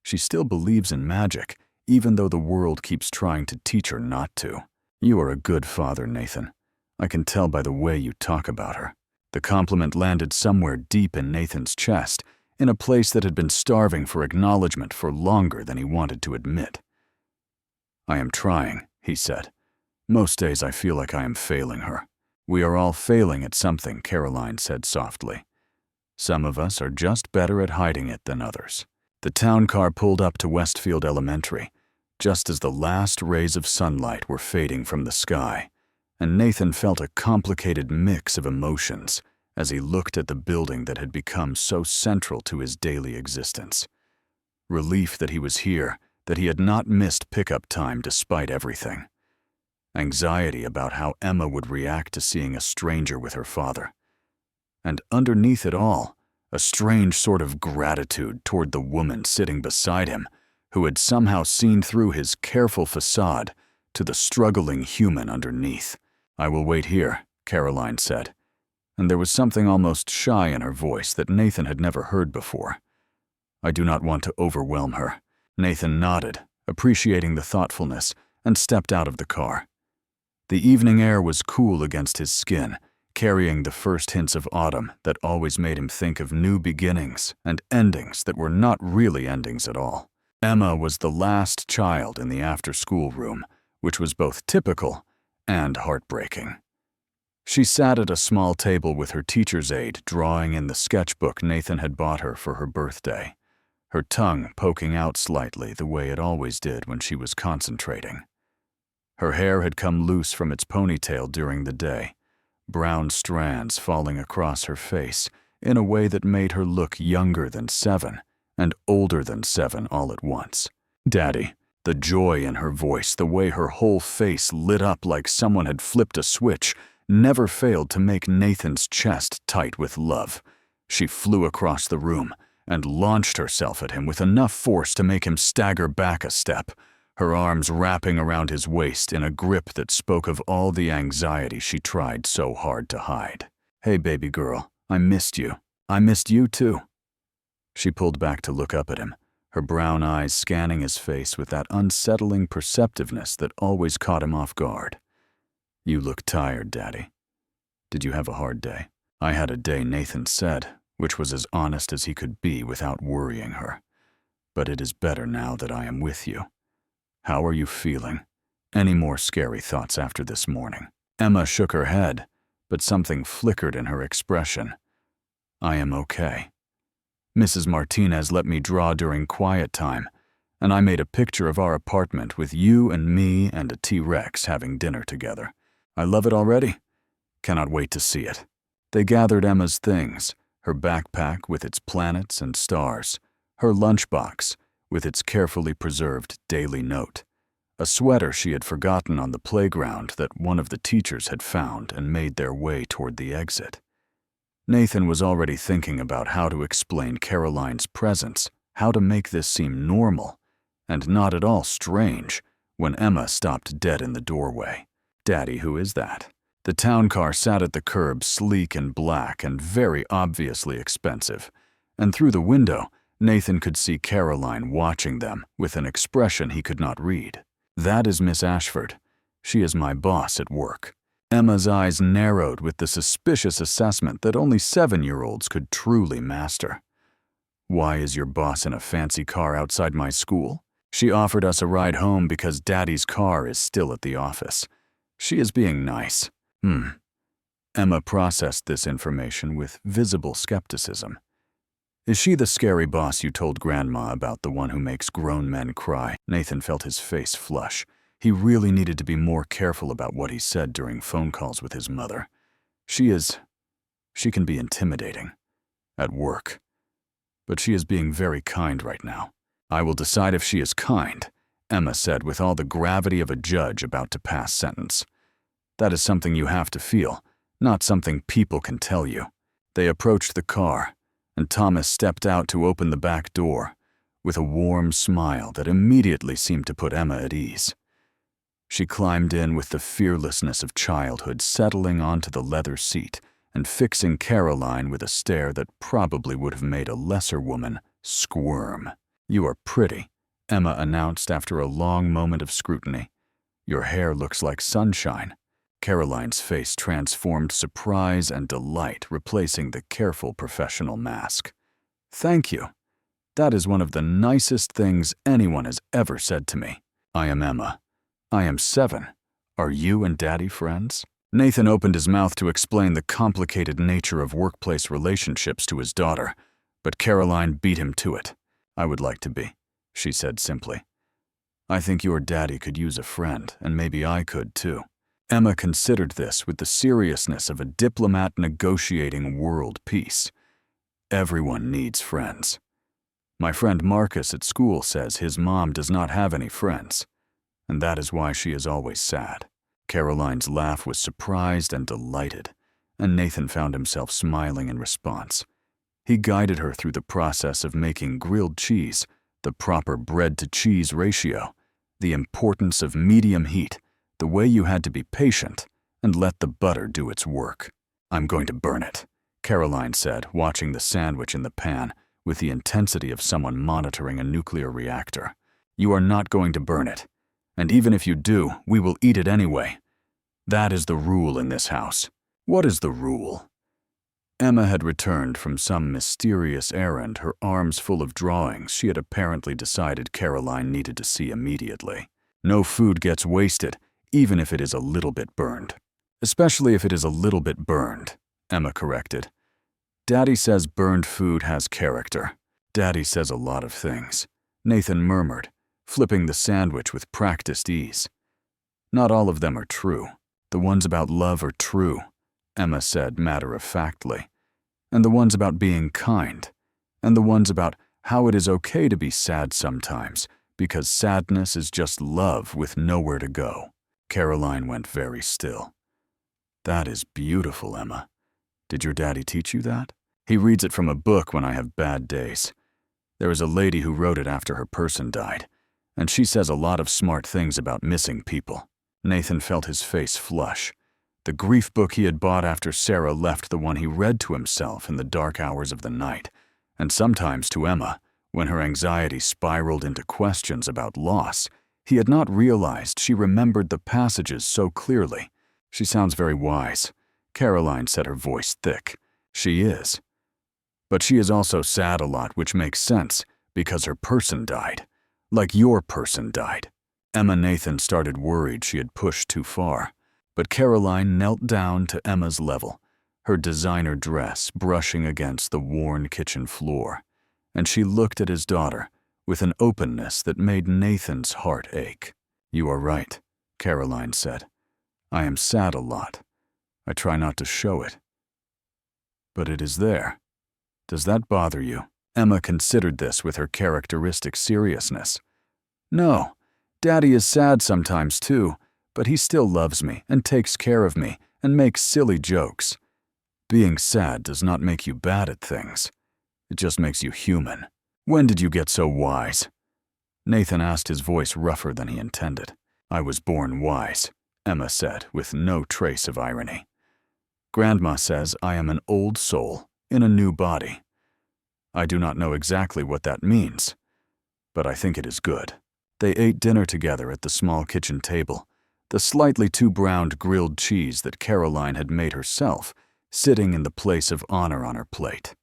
She still believes in magic, even though the world keeps trying to teach her not to." "You are a good father, Nathan. I can tell by the way you talk about her." The compliment landed somewhere deep in Nathan's chest, in a place that had been starving for acknowledgement for longer than he wanted to admit. "I am trying," he said. "Most days I feel like I am failing her." "We are all failing at something," Caroline said softly. "Some of us are just better at hiding it than others." The town car pulled up to Westfield Elementary, just as the last rays of sunlight were fading from the sky, and Nathan felt a complicated mix of emotions as he looked at the building that had become so central to his daily existence. Relief that he was here, that he had not missed pickup time despite everything. Anxiety about how Emma would react to seeing a stranger with her father. And underneath it all, a strange sort of gratitude toward the woman sitting beside him, who had somehow seen through his careful facade to the struggling human underneath. "I will wait here," Caroline said, and there was something almost shy in her voice that Nathan had never heard before. "I do not want to overwhelm her." Nathan nodded, appreciating the thoughtfulness, and stepped out of the car. The evening air was cool against his skin, carrying the first hints of autumn that always made him think of new beginnings and endings that were not really endings at all. Emma was the last child in the after-school room, which was both typical and heartbreaking. She sat at a small table with her teacher's aide drawing in the sketchbook Nathan had bought her for her birthday, her tongue poking out slightly the way it always did when she was concentrating. Her hair had come loose from its ponytail during the day, brown strands falling across her face in a way that made her look younger than 7 and older than 7 all at once. "Daddy," the joy in her voice, the way her whole face lit up like someone had flipped a switch, never failed to make Nathan's chest tight with love. She flew across the room and launched herself at him with enough force to make him stagger back a step, her arms wrapping around his waist in a grip that spoke of all the anxiety she tried so hard to hide. "Hey, baby girl, I missed you. I missed you too." She pulled back to look up at him, her brown eyes scanning his face with that unsettling perceptiveness that always caught him off guard. "You look tired, Daddy. Did you have a hard day?" "I had a day," Nathan said, which was as honest as he could be without worrying her. "But it is better now that I am with you. How are you feeling? Any more scary thoughts after this morning?" Emma shook her head, but something flickered in her expression. "I am okay. Mrs. Martinez let me draw during quiet time, and I made a picture of our apartment with you and me and a T-Rex having dinner together. I love it already. Cannot wait to see it." They gathered Emma's things, her backpack with its planets and stars, her lunchbox with its carefully preserved daily note, a sweater she had forgotten on the playground that one of the teachers had found and made their way toward the exit. Nathan was already thinking about how to explain Caroline's presence, how to make this seem normal, and not at all strange, when Emma stopped dead in the doorway. "Daddy, who is that?" The town car sat at the curb, sleek and black and very obviously expensive, and through the window, Nathan could see Caroline watching them with an expression he could not read. "That is Miss Ashford. She is my boss at work." Emma's eyes narrowed with the suspicious assessment that only 7-year-olds could truly master. "Why is your boss in a fancy car outside my school?" "She offered us a ride home because Daddy's car is still at the office. She is being nice." Emma processed this information with visible skepticism. "Is she the scary boss you told Grandma about, the one who makes grown men cry?" Nathan felt his face flush. He really needed to be more careful about what he said during phone calls with his mother. She can be intimidating. At work. But she is being very kind right now." "I will decide if she is kind," Emma said with all the gravity of a judge about to pass sentence. "That is something you have to feel, not something people can tell you." They approached the car, and Thomas stepped out to open the back door, with a warm smile that immediately seemed to put Emma at ease. She climbed in with the fearlessness of childhood, settling onto the leather seat and fixing Caroline with a stare that probably would have made a lesser woman squirm. "You are pretty," Emma announced after a long moment of scrutiny. "Your hair looks like sunshine." Caroline's face transformed surprise and delight, replacing the careful professional mask. Thank you. That is one of the nicest things anyone has ever said to me. I am Emma. I am 7. Are you and Daddy friends? Nathan opened his mouth to explain the complicated nature of workplace relationships to his daughter, but Caroline beat him to it. I would like to be, she said simply. I think your daddy could use a friend, and maybe I could too. Emma considered this with the seriousness of a diplomat negotiating world peace. Everyone needs friends. My friend Marcus at school says his mom does not have any friends, and that is why she is always sad. Caroline's laugh was surprised and delighted, and Nathan found himself smiling in response. He guided her through the process of making grilled cheese, the proper bread-to-cheese ratio, the importance of medium heat, the way you had to be patient, and let the butter do its work. I'm going to burn it, Caroline said, watching the sandwich in the pan with the intensity of someone monitoring a nuclear reactor. You are not going to burn it. And even if you do, we will eat it anyway. That is the rule in this house. What is the rule? Emma had returned from some mysterious errand, her arms full of drawings she had apparently decided Caroline needed to see immediately. No food gets wasted, even if it is a little bit burned. Especially if it is a little bit burned, Emma corrected. Daddy says burned food has character. Daddy says a lot of things, Nathan murmured, flipping the sandwich with practiced ease. Not all of them are true. The ones about love are true, Emma said matter-of-factly. And the ones about being kind. And the ones about how it is okay to be sad sometimes, because sadness is just love with nowhere to go. Caroline went very still. That is beautiful, Emma. Did your daddy teach you that? He reads it from a book when I have bad days. There is a lady who wrote it after her person died, and she says a lot of smart things about missing people. Nathan felt his face flush. The grief book he had bought after Sarah left the one he read to himself in the dark hours of the night, and sometimes to Emma, when her anxiety spiraled into questions about loss, he had not realized she remembered the passages so clearly. She sounds very wise. Caroline said, her voice thick. She is. But she is also sad a lot, which makes sense, because her person died. Like your person died. Emma Nathan started worried she had pushed too far, but Caroline knelt down to Emma's level, her designer dress brushing against the worn kitchen floor, and she looked at his daughter with an openness that made Nathan's heart ache. You are right, Caroline said. I am sad a lot. I try not to show it. But it is there. Does that bother you? Emma considered this with her characteristic seriousness. No, Daddy is sad sometimes too, but he still loves me and takes care of me and makes silly jokes. Being sad does not make you bad at things. It just makes you human. When did you get so wise? Nathan asked, his voice rougher than he intended. I was born wise, Emma said, with no trace of irony. Grandma says I am an old soul in a new body. I do not know exactly what that means, but I think it is good. They ate dinner together at the small kitchen table, the slightly too browned grilled cheese that Caroline had made herself, sitting in the place of honor on her plate.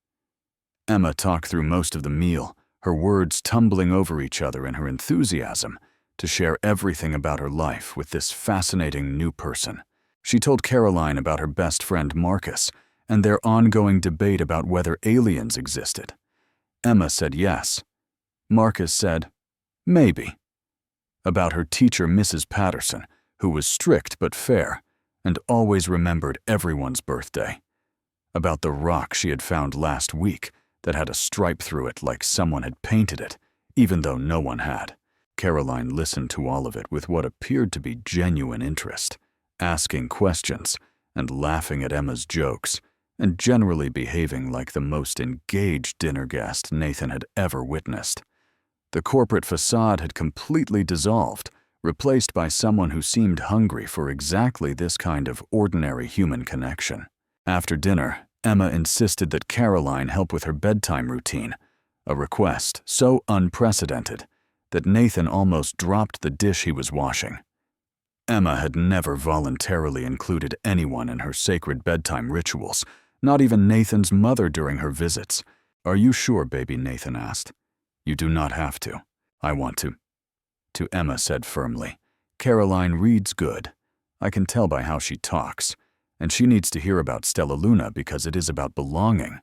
Emma talked through most of the meal, her words tumbling over each other in her enthusiasm to share everything about her life with this fascinating new person. She told Caroline about her best friend Marcus and their ongoing debate about whether aliens existed. Emma said yes. Marcus said, maybe. About her teacher, Mrs. Patterson, who was strict but fair and always remembered everyone's birthday. About the rock she had found last week that had a stripe through it like someone had painted it, even though no one had. Caroline listened to all of it with what appeared to be genuine interest, asking questions and laughing at Emma's jokes, and generally behaving like the most engaged dinner guest Nathan had ever witnessed. The corporate facade had completely dissolved, replaced by someone who seemed hungry for exactly this kind of ordinary human connection. After dinner, Emma insisted that Caroline help with her bedtime routine, a request so unprecedented that Nathan almost dropped the dish he was washing. Emma had never voluntarily included anyone in her sacred bedtime rituals, not even Nathan's mother during her visits, "Are you sure, baby?" Nathan asked. "You do not have to. I want to Emma said firmly. "Caroline reads good. I can tell by how she talks. And she needs to hear about Stellaluna because it is about belonging.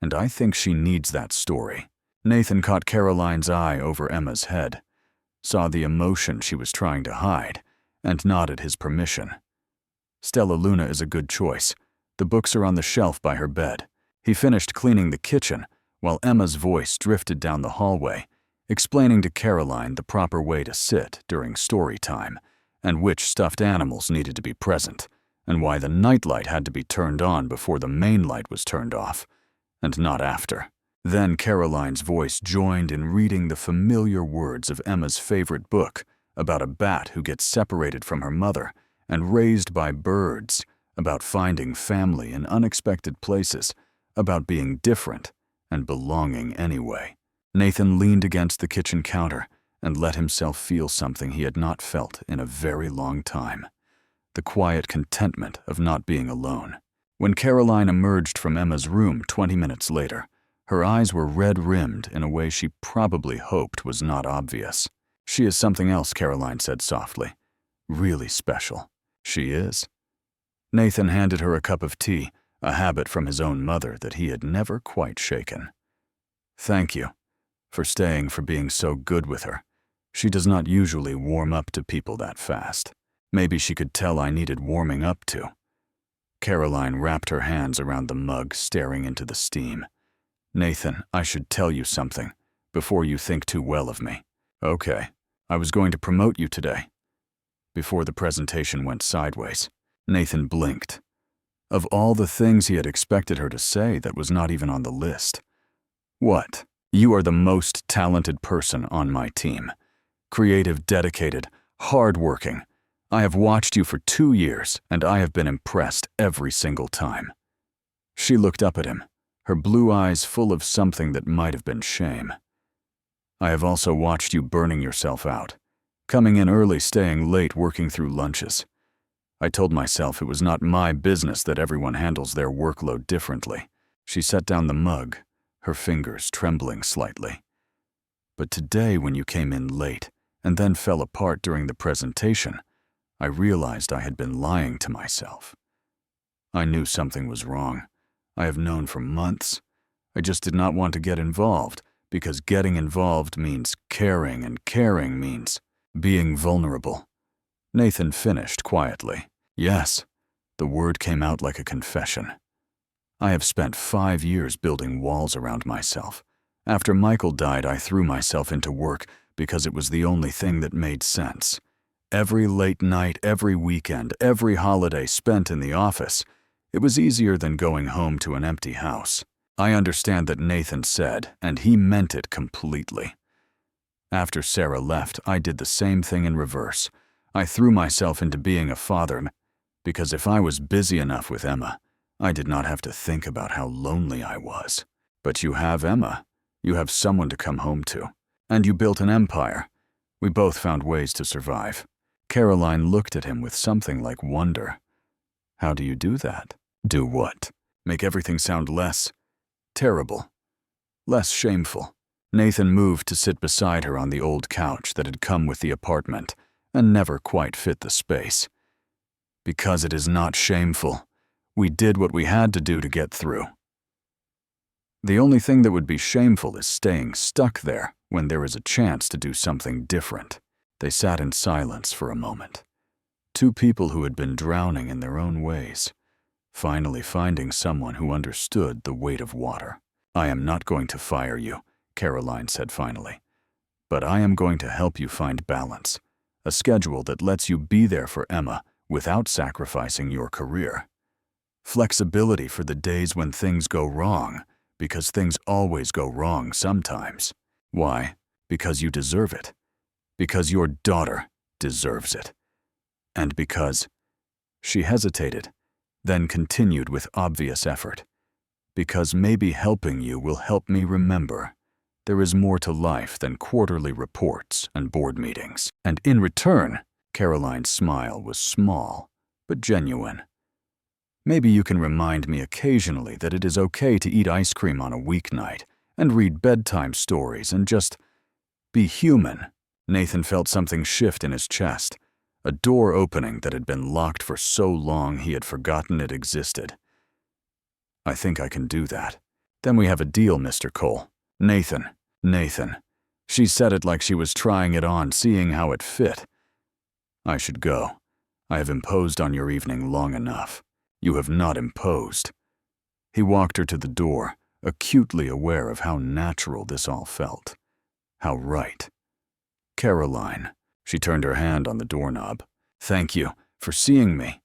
And I think she needs that story." Nathan caught Caroline's eye over Emma's head, saw the emotion she was trying to hide, and nodded his permission. "Stellaluna is a good choice. The books are on the shelf by her bed." He finished cleaning the kitchen while Emma's voice drifted down the hallway, explaining to Caroline the proper way to sit during story time, and which stuffed animals needed to be present, and why the nightlight had to be turned on before the main light was turned off, and not after. Then Caroline's voice joined in reading the familiar words of Emma's favorite book about a bat who gets separated from her mother and raised by birds, about finding family in unexpected places, about being different and belonging anyway. Nathan leaned against the kitchen counter and let himself feel something he had not felt in a very long time: the quiet contentment of not being alone. When Caroline emerged from Emma's room 20 minutes later, her eyes were red-rimmed in a way she probably hoped was not obvious. "She is something else," Caroline said softly. "Really special." "She is?" Nathan handed her a cup of tea, a habit from his own mother that he had never quite shaken. "Thank you for staying, for being so good with her. She does not usually warm up to people that fast. Maybe she could tell I needed warming up to." Caroline wrapped her hands around the mug, staring into the steam. "Nathan, I should tell you something before you think too well of me." "Okay. I was going to promote you today." Before the presentation went sideways, Nathan blinked. Of all the things he had expected her to say, that was not even on the list. "What? You are the most talented person on my team. Creative, dedicated, hardworking. I have watched you for 2 years, and I have been impressed every single time." She looked up at him, her blue eyes full of something that might have been shame. "I have also watched you burning yourself out, coming in early, staying late, working through lunches. I told myself it was not my business that everyone handles their workload differently." She set down the mug, her fingers trembling slightly. "But today, when you came in late and then fell apart during the presentation, I realized I had been lying to myself. I knew something was wrong. I have known for months. I just did not want to get involved, because getting involved means caring, and caring means being vulnerable." Nathan finished quietly. "Yes." The word came out like a confession. "I have spent 5 years building walls around myself. After Michael died, I threw myself into work because it was the only thing that made sense. Every late night, every weekend, every holiday spent in the office, it was easier than going home to an empty house." I understand that Nathan said, and he meant it completely. After Sarah left, I did the same thing in reverse. I threw myself into being a father because if I was busy enough with Emma, I did not have to think about how lonely I was. But you have Emma. You have someone to come home to. And you built an empire. We both found ways to survive." Caroline looked at him with something like wonder. "How do you do that?" "Do what?" "Make everything sound less terrible, less shameful." Nathan moved to sit beside her on the old couch that had come with the apartment and never quite fit the space. "Because it is not shameful. We did what we had to do to get through. The only thing that would be shameful is staying stuck there when there is a chance to do something different." They sat in silence for a moment. Two people who had been drowning in their own ways, finally finding someone who understood the weight of water. "I am not going to fire you," Caroline said finally. "But I am going to help you find balance, a schedule that lets you be there for Emma without sacrificing your career. Flexibility for the days when things go wrong, because things always go wrong sometimes. Why? Because you deserve it. Because your daughter deserves it. And because—" She hesitated, then continued with obvious effort. "Because maybe helping you will help me remember there is more to life than quarterly reports and board meetings. And in return," Caroline's smile was small, but genuine, "maybe you can remind me occasionally that it is okay to eat ice cream on a weeknight and read bedtime stories and just be human. Nathan felt something shift in his chest, a door opening that had been locked for so long he had forgotten it existed. I think I can do that. Then we have a deal, Mr. Cole. Nathan. She said it like she was trying it on, seeing how it fit. I should go. I have imposed on your evening long enough. You have not imposed. He walked her to the door, acutely aware of how natural this all felt. How right. Caroline. She turned her hand on the doorknob. Thank you for seeing me.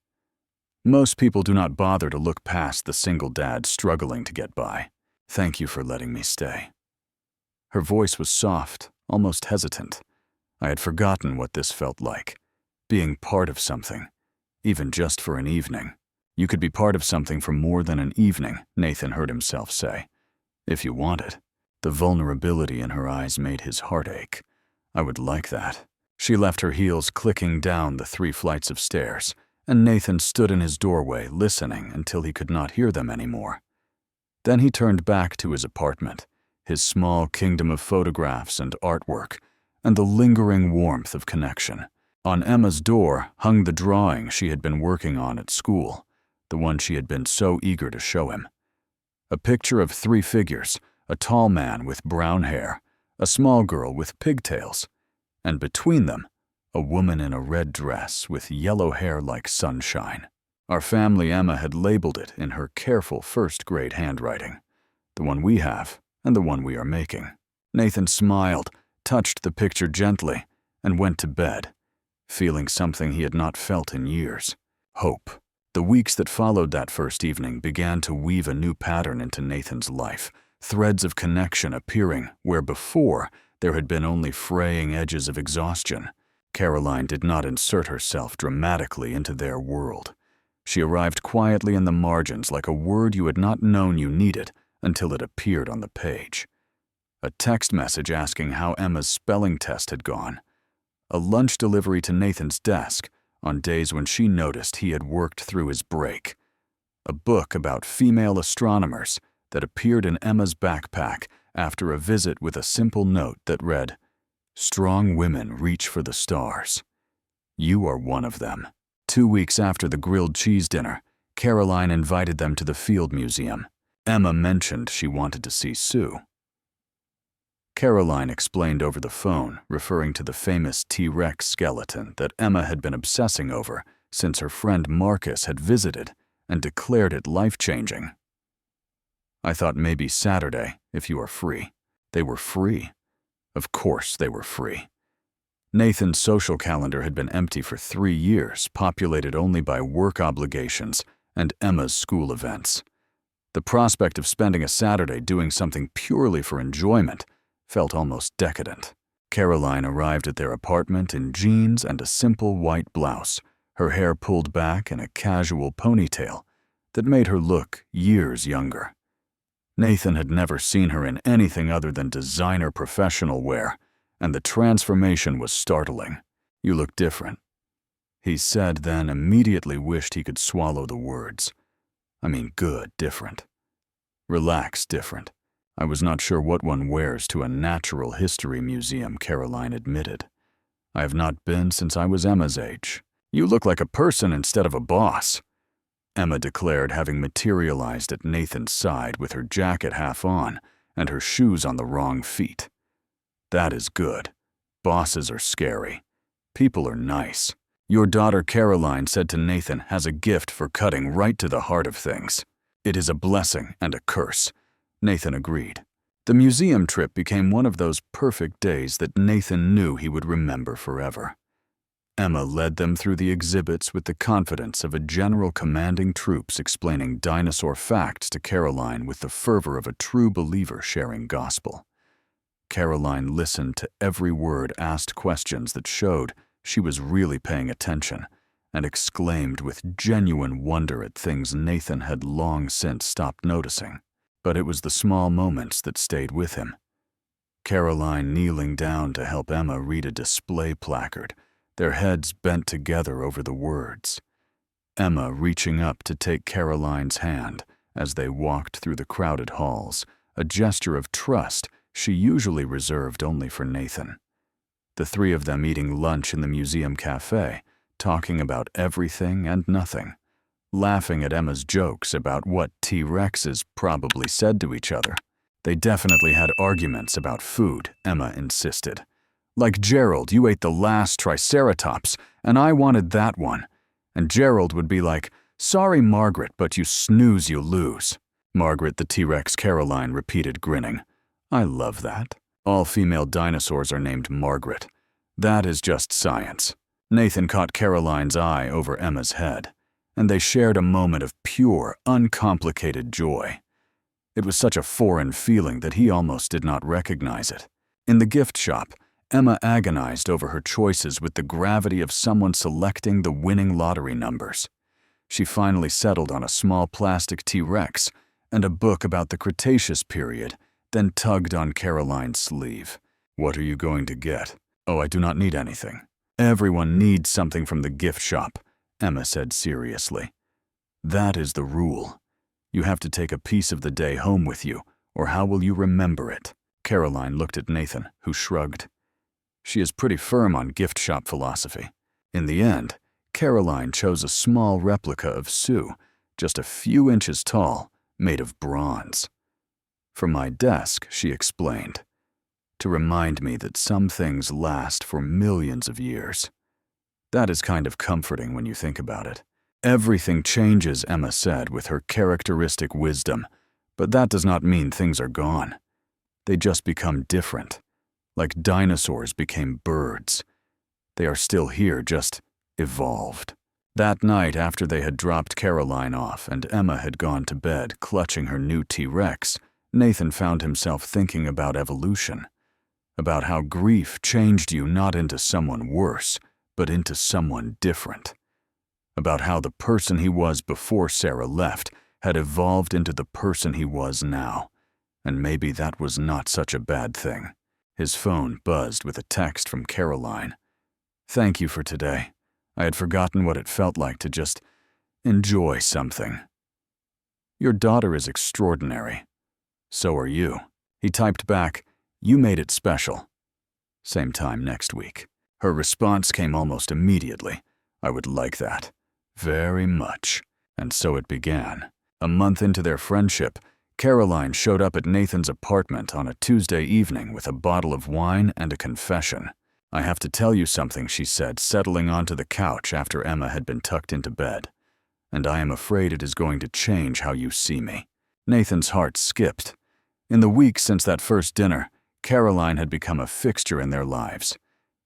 Most people do not bother to look past the single dad struggling to get by. Thank you for letting me stay. Her voice was soft, almost hesitant. I had forgotten what this felt like. Being part of something, even just for an evening. You could be part of something for more than an evening, Nathan heard himself say. If you want it. The vulnerability in her eyes made his heart ache. I would like that. She left her heels clicking down the 3 flights of stairs, and Nathan stood in his doorway listening until he could not hear them anymore. Then he turned back to his apartment, his small kingdom of photographs and artwork, and the lingering warmth of connection. On Emma's door hung the drawing she had been working on at school, the one she had been so eager to show him. A picture of 3 figures, a tall man with brown hair, a small girl with pigtails, and between them, a woman in a red dress with yellow hair like sunshine. Our family Emma had labeled it in her careful first-grade handwriting, the one we have and the one we are making. Nathan smiled, touched the picture gently, and went to bed, feeling something he had not felt in years: hope. The weeks that followed that first evening began to weave a new pattern into Nathan's life, threads of connection appearing where before there had been only fraying edges of exhaustion. Caroline did not insert herself dramatically into their world. She arrived quietly in the margins like a word you had not known you needed until it appeared on the page. A text message asking how Emma's spelling test had gone. A lunch delivery to Nathan's desk on days when she noticed he had worked through his break. A book about female astronomers that appeared in Emma's backpack after a visit with a simple note that read, "Strong women reach for the stars. You are one of them." 2 weeks after the grilled cheese dinner, Caroline invited them to the Field Museum. Emma mentioned she wanted to see Sue. Caroline explained over the phone, referring to the famous T-Rex skeleton that Emma had been obsessing over since her friend Marcus had visited and declared it life-changing. I thought maybe Saturday, if you are free. They were free. Of course they were free. Nathan's social calendar had been empty for 3 years, populated only by work obligations and Emma's school events. The prospect of spending a Saturday doing something purely for enjoyment felt almost decadent. Caroline arrived at their apartment in jeans and a simple white blouse, her hair pulled back in a casual ponytail that made her look years younger. Nathan had never seen her in anything other than designer professional wear, and the transformation was startling. "You look different," he said, then immediately wished he could swallow the words. I mean good different. Relaxed different. I was not sure what one wears to a natural history museum, Caroline admitted. I have not been since I was Emma's age. "You look like a person instead of a boss," Emma declared, having materialized at Nathan's side with her jacket half on and her shoes on the wrong feet. "That is good. Bosses are scary. People are nice. Your daughter Caroline said to Nathan has a gift for cutting right to the heart of things. It is a blessing and a curse," Nathan agreed. The museum trip became one of those perfect days that Nathan knew he would remember forever. Emma led them through the exhibits with the confidence of a general commanding troops explaining dinosaur facts to Caroline with the fervor of a true believer sharing gospel. Caroline listened to every word, asked questions that showed she was really paying attention, and exclaimed with genuine wonder at things Nathan had long since stopped noticing. But it was the small moments that stayed with him. Caroline kneeling down to help Emma read a display placard, their heads bent together over the words. Emma reaching up to take Caroline's hand as they walked through the crowded halls, a gesture of trust she usually reserved only for Nathan. The three of them eating lunch in the museum cafe, talking about everything and nothing, laughing at Emma's jokes about what T-Rexes probably said to each other. They definitely had arguments about food, Emma insisted. Like, Gerald, you ate the last Triceratops, and I wanted that one. And Gerald would be like, sorry, Margaret, but you snooze, you lose. Margaret the T-Rex Caroline repeated, grinning. I love that. All female dinosaurs are named Margaret. That is just science. Nathan caught Caroline's eye over Emma's head, and they shared a moment of pure, uncomplicated joy. It was such a foreign feeling that he almost did not recognize it. In the gift shop, Emma agonized over her choices with the gravity of someone selecting the winning lottery numbers. She finally settled on a small plastic T-Rex and a book about the Cretaceous period, then tugged on Caroline's sleeve. What are you going to get? Oh, I do not need anything. Everyone needs something from the gift shop, Emma said seriously. That is the rule. You have to take a piece of the day home with you, or how will you remember it? Caroline looked at Nathan, who shrugged. She is pretty firm on gift shop philosophy. In the end, Caroline chose a small replica of Sue, just a few inches tall, made of bronze. For my desk, she explained, to remind me that some things last for millions of years. That is kind of comforting when you think about it. Everything changes, Emma said with her characteristic wisdom, but that does not mean things are gone. They just become different. Like dinosaurs became birds. They are still here, just evolved. That night, after they had dropped Caroline off and Emma had gone to bed clutching her new T-Rex, Nathan found himself thinking about evolution, about how grief changed you not into someone worse, but into someone different, about how the person he was before Sarah left had evolved into the person he was now, and maybe that was not such a bad thing. His phone buzzed with a text from Caroline. Thank you for today. I had forgotten what it felt like to just enjoy something. Your daughter is extraordinary. So are you. He typed back, you made it special. Same time next week. Her response came almost immediately. I would like that. Very much. And so it began. A month into their friendship, Caroline showed up at Nathan's apartment on a Tuesday evening with a bottle of wine and a confession. I have to tell you something, she said, settling onto the couch after Emma had been tucked into bed. And I am afraid it is going to change how you see me. Nathan's heart skipped. In the weeks since that first dinner, Caroline had become a fixture in their lives.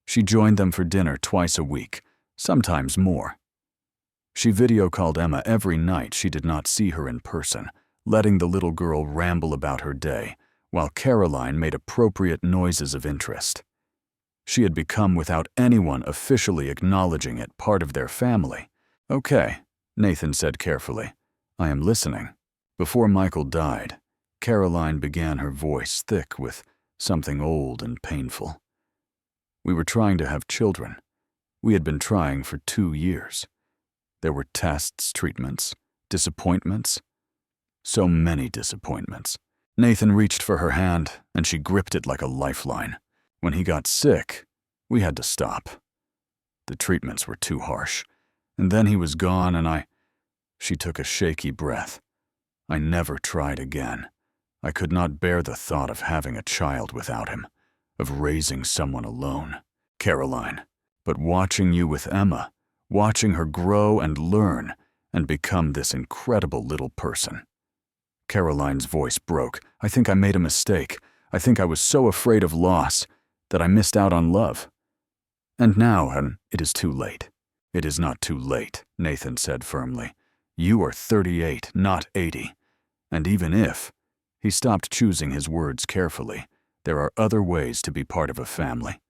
She joined them for dinner twice a week, sometimes more. She video called Emma every night she did not see her in person, letting the little girl ramble about her day, while Caroline made appropriate noises of interest. She had become, without anyone officially acknowledging it, part of their family. Okay, Nathan said carefully. I am listening. Before Michael died, Caroline began, her voice thick with something old and painful. We were trying to have children. We had been trying for 2 years. There were tests, treatments, disappointments. So many disappointments. Nathan reached for her hand, and she gripped it like a lifeline. When he got sick, we had to stop. The treatments were too harsh. And then he was gone, and She took a shaky breath. I never tried again. I could not bear the thought of having a child without him, of raising someone alone. Caroline. But watching you with Emma, watching her grow and learn and become this incredible little person. Caroline's voice broke. I think I made a mistake. I think I was so afraid of loss that I missed out on love. And now, it is too late. It is not too late, Nathan said firmly. You are 38, not 80. And even if, he stopped choosing his words carefully, there are other ways to be part of a family.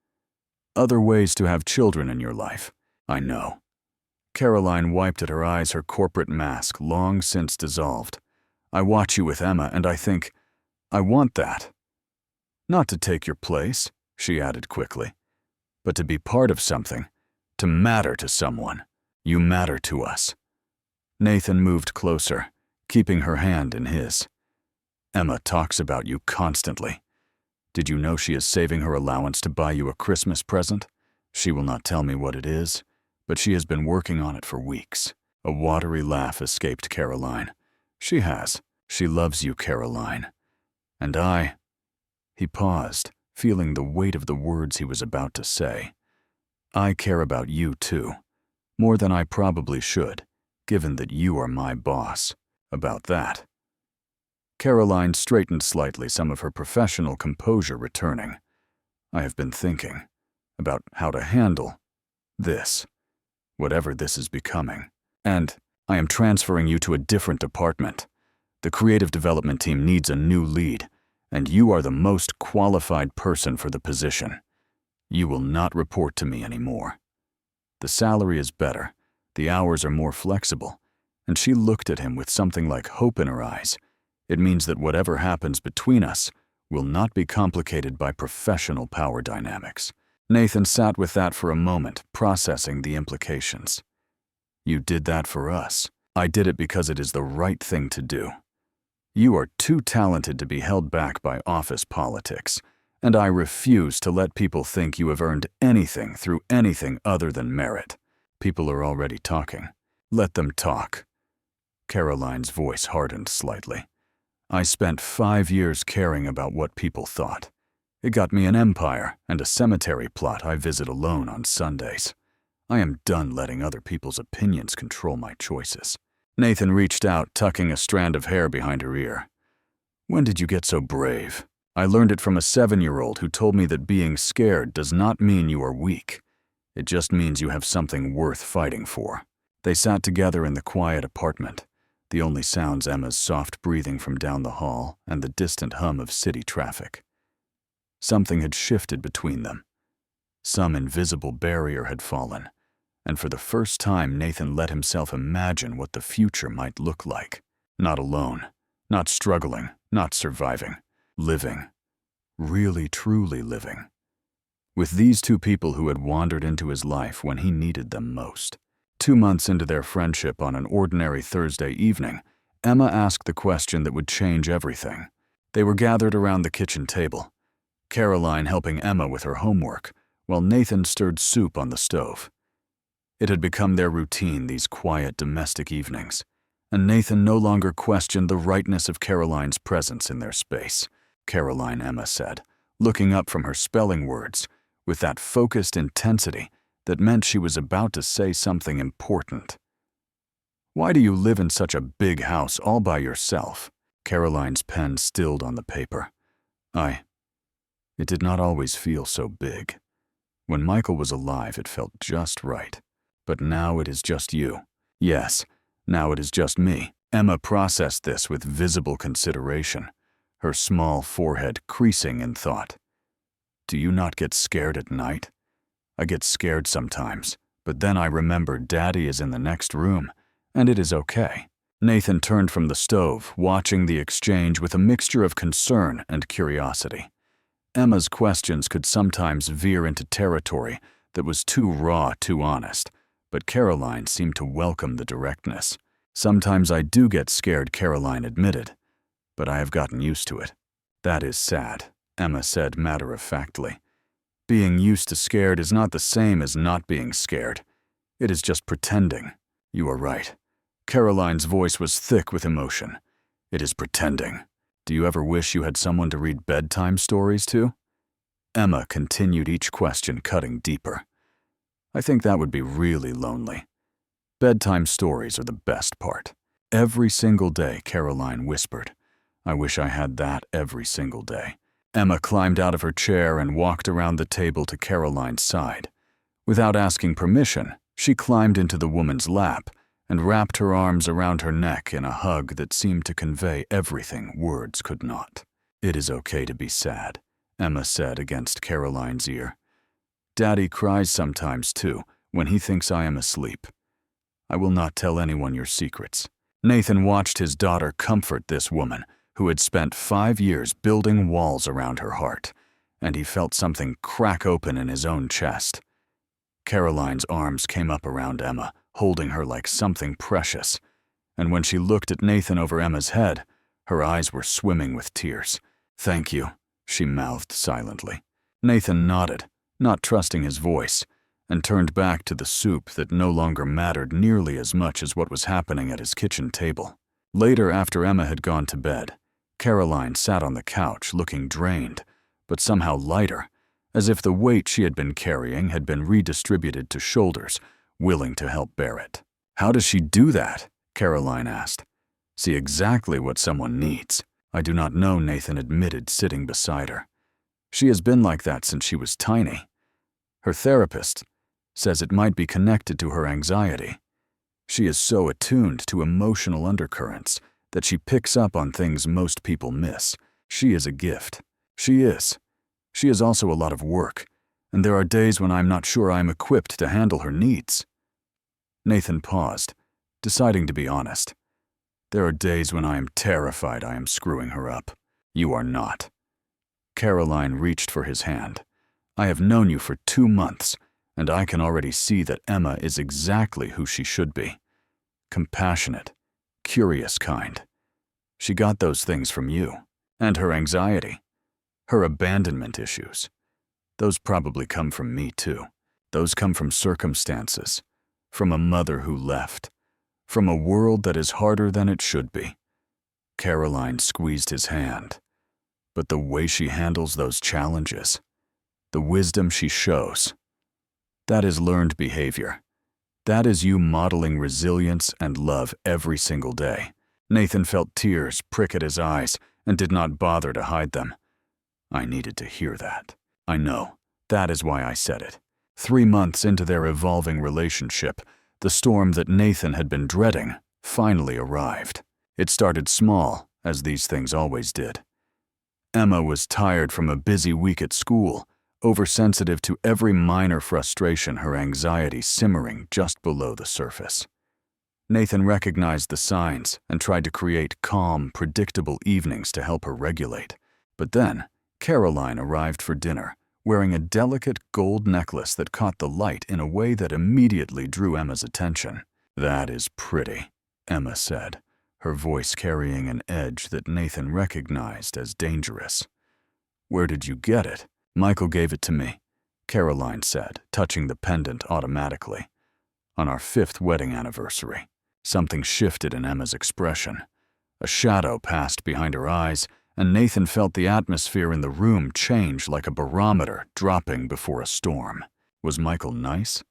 Other ways to have children in your life. I know. Caroline wiped at her eyes her corporate mask, long since dissolved. I watch you with Emma, and I think, I want that. Not to take your place, she added quickly, but to be part of something, to matter to someone. You matter to us. Nathan moved closer, keeping her hand in his. Emma talks about you constantly. Did you know she is saving her allowance to buy you a Christmas present? She will not tell me what it is, but she has been working on it for weeks. A watery laugh escaped Caroline. She has. She loves you, Caroline. And I... He paused, feeling the weight of the words he was about to say. I care about you, too. More than I probably should, given that you are my boss. About that. Caroline straightened slightly, some of her professional composure returning. I have been thinking about how to handle this, whatever this is becoming. And I am transferring you to a different department. The creative development team needs a new lead, and you are the most qualified person for the position. You will not report to me anymore. The salary is better, the hours are more flexible, and she looked at him with something like hope in her eyes. It means that whatever happens between us will not be complicated by professional power dynamics. Nathan sat with that for a moment, processing the implications. You did that for us. I did it because it is the right thing to do. You are too talented to be held back by office politics, and I refuse to let people think you have earned anything through anything other than merit. People are already talking. Let them talk. Caroline's voice hardened slightly. I spent 5 years caring about what people thought. It got me an empire and a cemetery plot I visit alone on Sundays. I am done letting other people's opinions control my choices. Nathan reached out, tucking a strand of hair behind her ear. When did you get so brave? I learned it from a 7-year-old who told me that being scared does not mean you are weak. It just means you have something worth fighting for. They sat together in the quiet apartment, the only sounds Emma's soft breathing from down the hall and the distant hum of city traffic. Something had shifted between them. Some invisible barrier had fallen, and for the first time Nathan let himself imagine what the future might look like. Not alone, not struggling, not surviving. Living. Really, truly living. With these two people who had wandered into his life when he needed them most. 2 months into their friendship on an ordinary Thursday evening, Emma asked the question that would change everything. They were gathered around the kitchen table, Caroline helping Emma with her homework, while Nathan stirred soup on the stove. It had become their routine, these quiet domestic evenings, and Nathan no longer questioned the rightness of Caroline's presence in their space. Caroline, Emma said, looking up from her spelling words with that focused intensity that meant she was about to say something important. Why do you live in such a big house all by yourself? Caroline's pen stilled on the paper. It did not always feel so big. When Michael was alive, it felt just right. But now it is just you. Yes, now it is just me. Emma processed this with visible consideration, her small forehead creasing in thought. Do you not get scared at night? I get scared sometimes, but then I remember Daddy is in the next room, and it is okay. Nathan turned from the stove, watching the exchange with a mixture of concern and curiosity. Emma's questions could sometimes veer into territory that was too raw, too honest, but Caroline seemed to welcome the directness. Sometimes I do get scared, Caroline admitted, but I have gotten used to it. That is sad, Emma said matter-of-factly. Being used to scared is not the same as not being scared. It is just pretending. You are right. Caroline's voice was thick with emotion. It is pretending. Do you ever wish you had someone to read bedtime stories to? Emma continued each question, cutting deeper. I think that would be really lonely. Bedtime stories are the best part. Every single day, Caroline whispered. I wish I had that every single day. Emma climbed out of her chair and walked around the table to Caroline's side. Without asking permission, she climbed into the woman's lap and wrapped her arms around her neck in a hug that seemed to convey everything words could not. It is okay to be sad, Emma said against Caroline's ear. Daddy cries sometimes too, when he thinks I am asleep. I will not tell anyone your secrets. Nathan watched his daughter comfort this woman who had spent 5 years building walls around her heart, and he felt something crack open in his own chest. Caroline's arms came up around Emma, holding her like something precious, and when she looked at Nathan over Emma's head, Her eyes were swimming with tears. "Thank you," she mouthed silently. Nathan nodded, not trusting his voice, and turned back to the soup that no longer mattered nearly as much as what was happening at his kitchen table. Later, after Emma had gone to bed, Caroline sat on the couch looking drained, but somehow lighter, as if the weight she had been carrying had been redistributed to shoulders, willing to help bear it. "How does she do that?" Caroline asked. "See exactly what someone needs." "I do not know," Nathan admitted, sitting beside her. "She has been like that since she was tiny. Her therapist says it might be connected to her anxiety. She is so attuned to emotional undercurrents that she picks up on things most people miss. She is a gift." "She is. She is also a lot of work, and there are days when I'm not sure I'm equipped to handle her needs." Nathan paused, deciding to be honest. "There are days when I am terrified I am screwing her up." "You are not." Caroline reached for his hand. "I have known you for 2 months, and I can already see that Emma is exactly who she should be. Compassionate, curious kind. She got those things from you. And her anxiety. Her abandonment issues. Those probably come from me too. Those come from circumstances. From a mother who left. From a world that is harder than it should be." Caroline squeezed his hand. "But the way she handles those challenges, the wisdom she shows, that is learned behavior. That is you modeling resilience and love every single day." Nathan felt tears prick at his eyes and did not bother to hide them. "I needed to hear that. I know. That is why I said it." 3 months into their evolving relationship, the storm that Nathan had been dreading finally arrived. It started small, as these things always did. Emma was tired from a busy week at school, oversensitive to every minor frustration, her anxiety simmering just below the surface. Nathan recognized the signs and tried to create calm, predictable evenings to help her regulate. But then, Caroline arrived for dinner, wearing a delicate gold necklace that caught the light in a way that immediately drew Emma's attention. "That is pretty," Emma said, her voice carrying an edge that Nathan recognized as dangerous. "Where did you get it?" "Michael gave it to me," Caroline said, touching the pendant automatically. "On our 5th wedding anniversary." Something shifted in Emma's expression. A shadow passed behind her eyes, and Nathan felt the atmosphere in the room change like a barometer dropping before a storm. "Was Michael nice?"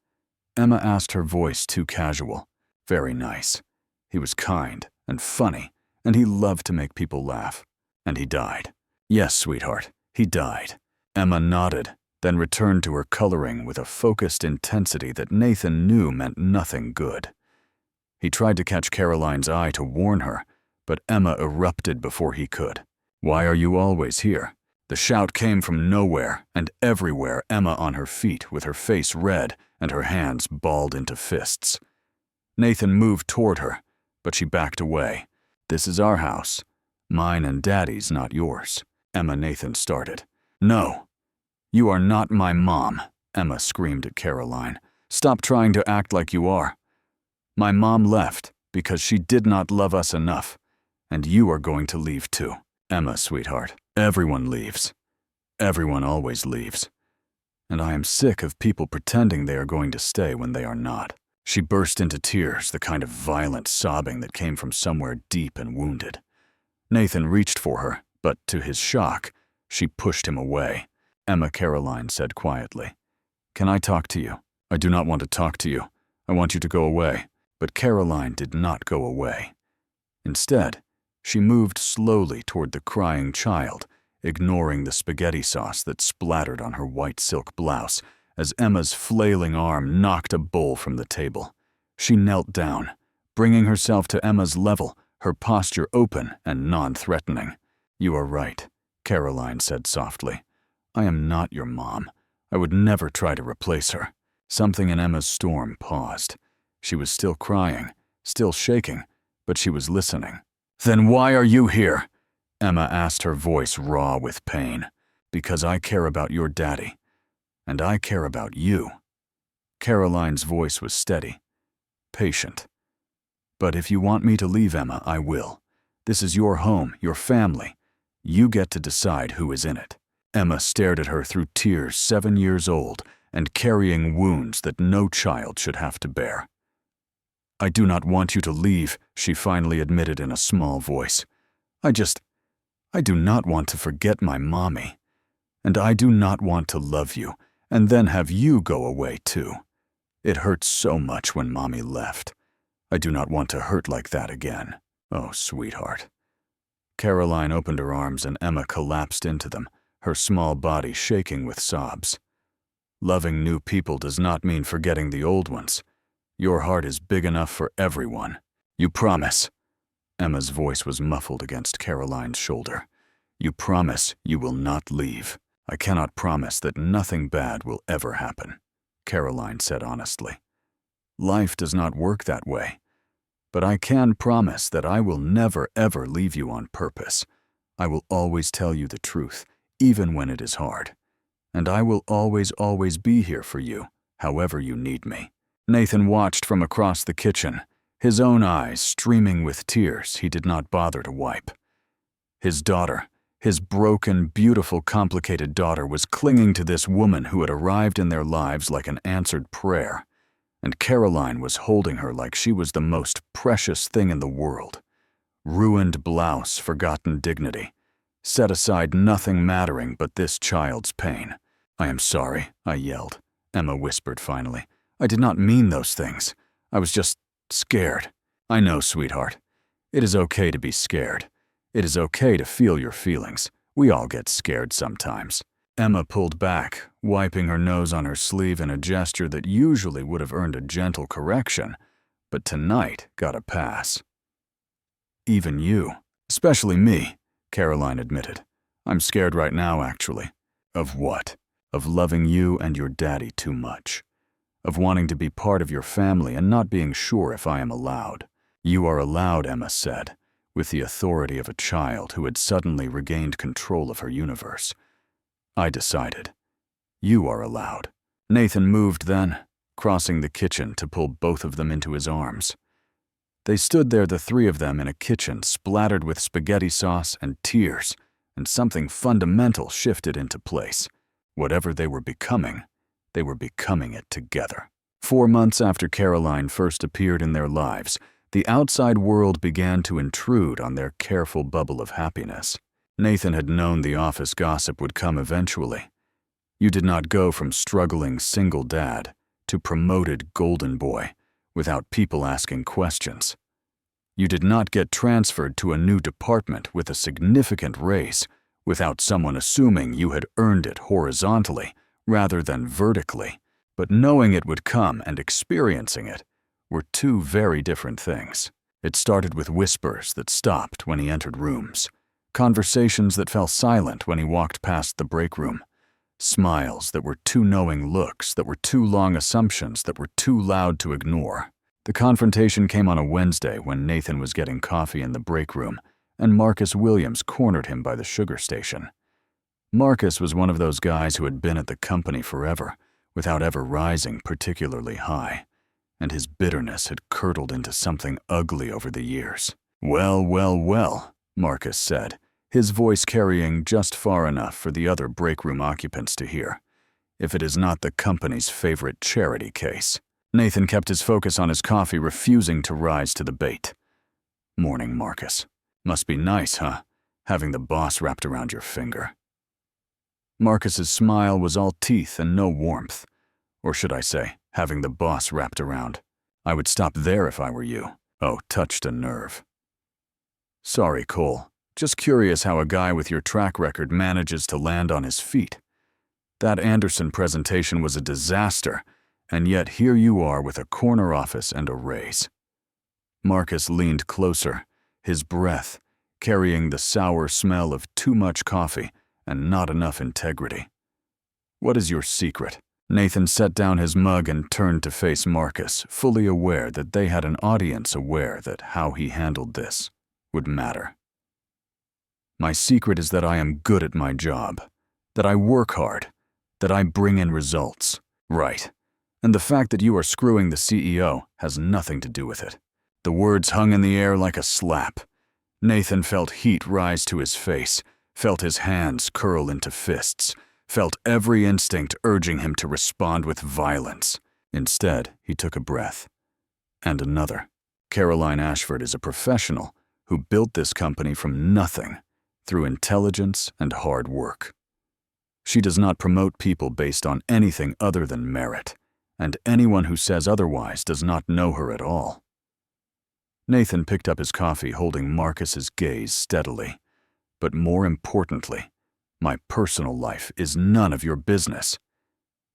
Emma asked, her voice too casual. "Very nice. He was kind and funny, and he loved to make people laugh. And he died." "Yes, sweetheart, he died." Emma nodded, then returned to her coloring with a focused intensity that Nathan knew meant nothing good. He tried to catch Caroline's eye to warn her, but Emma erupted before he could. "Why are you always here?" The shout came from nowhere and everywhere, Emma on her feet with her face red and her hands balled into fists. Nathan moved toward her, but she backed away. "This is our house. Mine and Daddy's, not yours." Nathan started. "No. You are not my mom," Emma screamed at Caroline. "Stop trying to act like you are. My mom left because she did not love us enough, and you are going to leave too." "Emma, sweetheart, everyone leaves. Everyone always leaves. And I am sick of people pretending they are going to stay when they are not." She burst into tears, the kind of violent sobbing that came from somewhere deep and wounded. Nathan reached for her, but to his shock, she pushed him away. Caroline said quietly, "Can I talk to you?" "I do not want to talk to you. I want you to go away." But Caroline did not go away. Instead, she moved slowly toward the crying child, ignoring the spaghetti sauce that splattered on her white silk blouse as Emma's flailing arm knocked a bowl from the table. She knelt down, bringing herself to Emma's level, her posture open and non-threatening. "You are right," Caroline said softly. "I am not your mom. I would never try to replace her." Something in Emma's storm paused. She was still crying, still shaking, but she was listening. "Then why are you here?" Emma asked, her voice raw with pain. "Because I care about your daddy. And I care about you." Caroline's voice was steady, patient. "But if you want me to leave, Emma, I will. This is your home, your family. You get to decide who is in it." Emma stared at her through tears, 7 years old, and carrying wounds that no child should have to bear. "I do not want you to leave," she finally admitted in a small voice. I do not want to forget my mommy. And I do not want to love you, and then have you go away too. It hurt so much when Mommy left. I do not want to hurt like that again. Oh, sweetheart." Caroline opened her arms and Emma collapsed into them, her small body shaking with sobs. Loving new people does not mean forgetting the old ones. Your heart is big enough for everyone. You promise. Emma's voice was muffled against Caroline's shoulder. You promise you will not leave. I cannot promise that nothing bad will ever happen, Caroline said honestly. Life does not work that way. But I can promise that I will never ever leave you on purpose. I will always tell you the truth, even when it is hard. And I will always be here for you, however you need me. Nathan watched from across the kitchen, his own eyes streaming with tears he did not bother to wipe. His daughter, his broken, beautiful, complicated daughter, was clinging to this woman who had arrived in their lives like an answered prayer, and Caroline was holding her like she was the most precious thing in the world. Ruined blouse, forgotten dignity. Set aside nothing mattering but this child's pain. I am sorry, I yelled. Emma whispered finally. I did not mean those things. I was just scared. I know, sweetheart. It is okay to be scared. It is okay to feel your feelings. We all get scared sometimes. Emma pulled back, wiping her nose on her sleeve in a gesture that usually would have earned a gentle correction, but tonight got a pass. Even you, especially me, Caroline admitted. I'm scared right now, actually. Of what? Of loving you and your daddy too much. Of wanting to be part of your family and not being sure if I am allowed. You are allowed, Emma said, with the authority of a child who had suddenly regained control of her universe. I decided. You are allowed. Nathan moved then, crossing the kitchen to pull both of them into his arms. They stood there, the three of them, in a kitchen splattered with spaghetti sauce and tears, and something fundamental shifted into place. Whatever they were becoming it together. 4 months after Caroline first appeared in their lives, the outside world began to intrude on their careful bubble of happiness. Nathan had known the office gossip would come eventually. You did not go from struggling single dad to promoted golden boy without people asking questions. You did not get transferred to a new department with a significant raise without someone assuming you had earned it horizontally rather than vertically. But knowing it would come and experiencing it were two very different things. It started with whispers that stopped when he entered rooms, conversations that fell silent when he walked past the break room, smiles that were too knowing looks, that were too long assumptions, that were too loud to ignore. The confrontation came on a Wednesday when Nathan was getting coffee in the break room, and Marcus Williams cornered him by the sugar station. Marcus was one of those guys who had been at the company forever, without ever rising particularly high, and his bitterness had curdled into something ugly over the years. Well, Marcus said, his voice carrying just far enough for the other break room occupants to hear. If it is not the company's favorite charity case. Nathan kept his focus on his coffee, refusing to rise to the bait. Morning, Marcus. Must be nice, huh? Having the boss wrapped around your finger. Marcus's smile was all teeth and no warmth. Or should I say, having the boss wrapped around. I would stop there if I were you. Oh, touched a nerve. Sorry, Cole. Just curious how a guy with your track record manages to land on his feet. That Anderson presentation was a disaster, and yet here you are with a corner office and a raise. Marcus leaned closer, his breath carrying the sour smell of too much coffee and not enough integrity. What is your secret? Nathan set down his mug and turned to face Marcus, fully aware that they had an audience aware that how he handled this would matter. My secret is that I am good at my job, that I work hard, that I bring in results. Right. And the fact that you are screwing the CEO has nothing to do with it. The words hung in the air like a slap. Nathan felt heat rise to his face, felt his hands curl into fists, felt every instinct urging him to respond with violence. Instead, he took a breath. And another. Caroline Ashford is a professional who built this company from nothing through intelligence and hard work. She does not promote people based on anything other than merit, and anyone who says otherwise does not know her at all. Nathan picked up his coffee, holding Marcus's gaze steadily. But more importantly, my personal life is none of your business.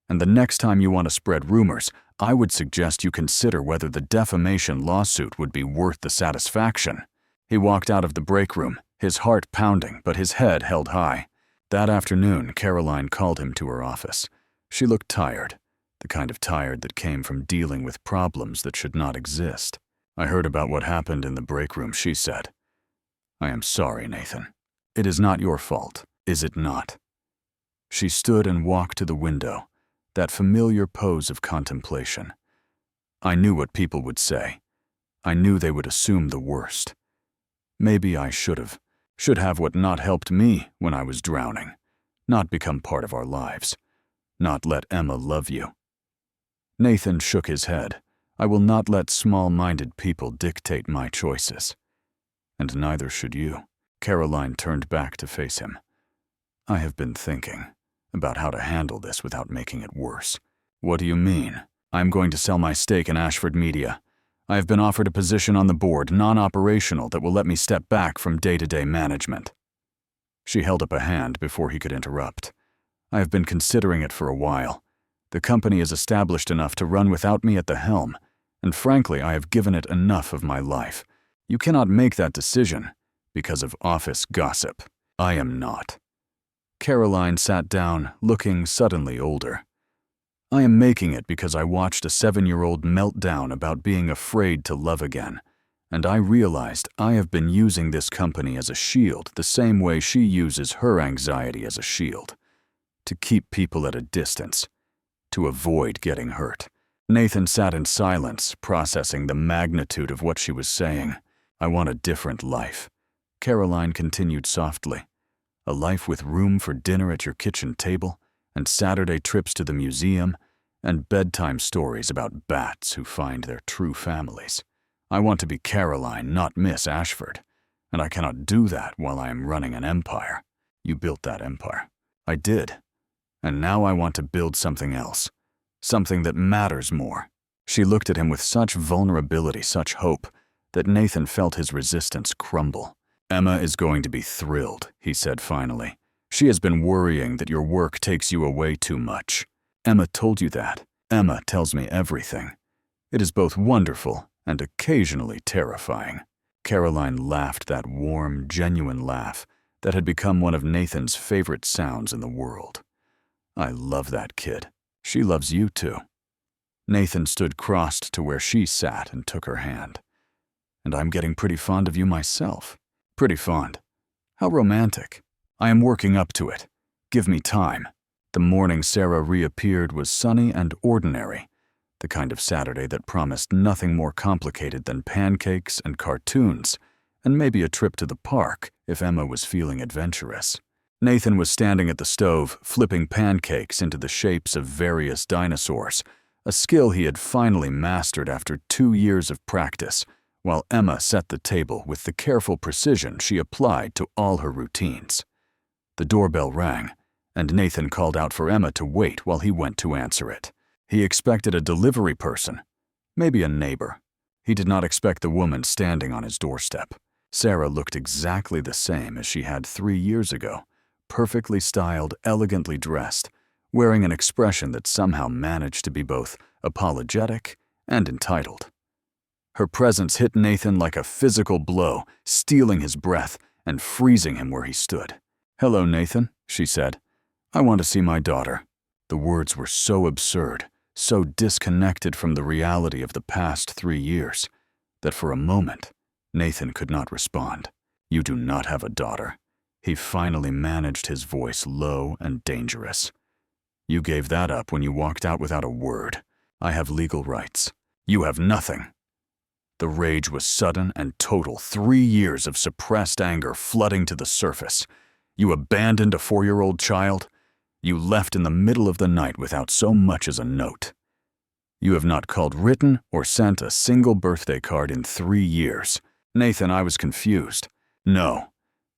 And the next time you want to spread rumors, I would suggest you consider whether the defamation lawsuit would be worth the satisfaction. He walked out of the break room, his heart pounding, but his head held high. That afternoon, Caroline called him to her office. She looked tired, the kind of tired that came from dealing with problems that should not exist. I heard about what happened in the break room, she said. I am sorry, Nathan. It is not your fault, is it not? She stood and walked to the window, that familiar pose of contemplation. I knew what people would say. I knew they would assume the worst. Maybe I should have what not helped me when I was drowning, not become part of our lives, not let Emma love you. Nathan shook his head. I will not let small-minded people dictate my choices. And neither should you. Caroline turned back to face him. I have been thinking about how to handle this without making it worse. What do you mean? I'm going to sell my stake in Ashford Media. I have been offered a position on the board, non-operational, that will let me step back from day-to-day management. She held up a hand before he could interrupt. I have been considering it for a while. The company is established enough to run without me at the helm, and frankly, I have given it enough of my life. You cannot make that decision because of office gossip. I am not. Caroline sat down, looking suddenly older. I am making it because I watched a 7-year-old melt down about being afraid to love again, and I realized I have been using this company as a shield the same way she uses her anxiety as a shield, to keep people at a distance, to avoid getting hurt. Nathan sat in silence, processing the magnitude of what she was saying. I want a different life. Caroline continued softly. A life with room for dinner at your kitchen table, and Saturday trips to the museum, and bedtime stories about bats who find their true families. I want to be Caroline, not Miss Ashford, and I cannot do that while I am running an empire. You built that empire. I did. And now I want to build something else. Something that matters more. She looked at him with such vulnerability, such hope, that Nathan felt his resistance crumble. Emma is going to be thrilled, he said finally. She has been worrying that your work takes you away too much. Emma told you that. Emma tells me everything. It is both wonderful and occasionally terrifying. Caroline laughed that warm, genuine laugh that had become one of Nathan's favorite sounds in the world. I love that kid. She loves you too. Nathan stood crossed to where she sat and took her hand. And I'm getting pretty fond of you myself. Pretty fond. How romantic. I am working up to it. Give me time. The morning Sarah reappeared was sunny and ordinary, the kind of Saturday that promised nothing more complicated than pancakes and cartoons, and maybe a trip to the park if Emma was feeling adventurous. Nathan was standing at the stove, flipping pancakes into the shapes of various dinosaurs, a skill he had finally mastered after 2 years of practice, while Emma set the table with the careful precision she applied to all her routines. The doorbell rang, and Nathan called out for Emma to wait while he went to answer it. He expected a delivery person, maybe a neighbor. He did not expect the woman standing on his doorstep. Sarah looked exactly the same as she had 3 years ago, perfectly styled, elegantly dressed, wearing an expression that somehow managed to be both apologetic and entitled. Her presence hit Nathan like a physical blow, stealing his breath and freezing him where he stood. "Hello, Nathan," she said. "I want to see my daughter." The words were so absurd, so disconnected from the reality of the past 3 years, that for a moment, Nathan could not respond. "You do not have a daughter." He finally managed his voice low and dangerous. "You gave that up when you walked out without a word. I have legal rights. You have nothing." The rage was sudden and total, 3 years of suppressed anger flooding to the surface. You abandoned a 4-year-old child. You left in the middle of the night without so much as a note. You have not called, written, or sent a single birthday card in 3 years. Nathan, I was confused. No.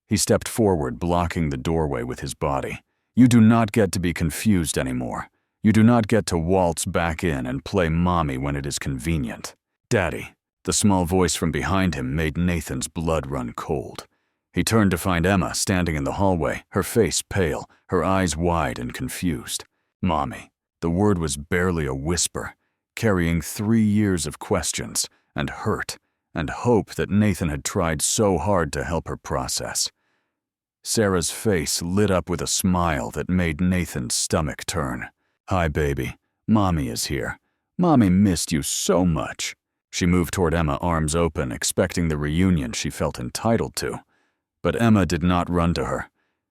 He stepped forward, blocking the doorway with his body. You do not get to be confused anymore. You do not get to waltz back in and play mommy when it is convenient. Daddy. The small voice from behind him made Nathan's blood run cold. He turned to find Emma standing in the hallway, her face pale, her eyes wide and confused. Mommy. The word was barely a whisper, carrying 3 years of questions and hurt and hope that Nathan had tried so hard to help her process. Sarah's face lit up with a smile that made Nathan's stomach turn. Hi, baby. Mommy is here. Mommy missed you so much. She moved toward Emma, arms open, expecting the reunion she felt entitled to. But Emma did not run to her.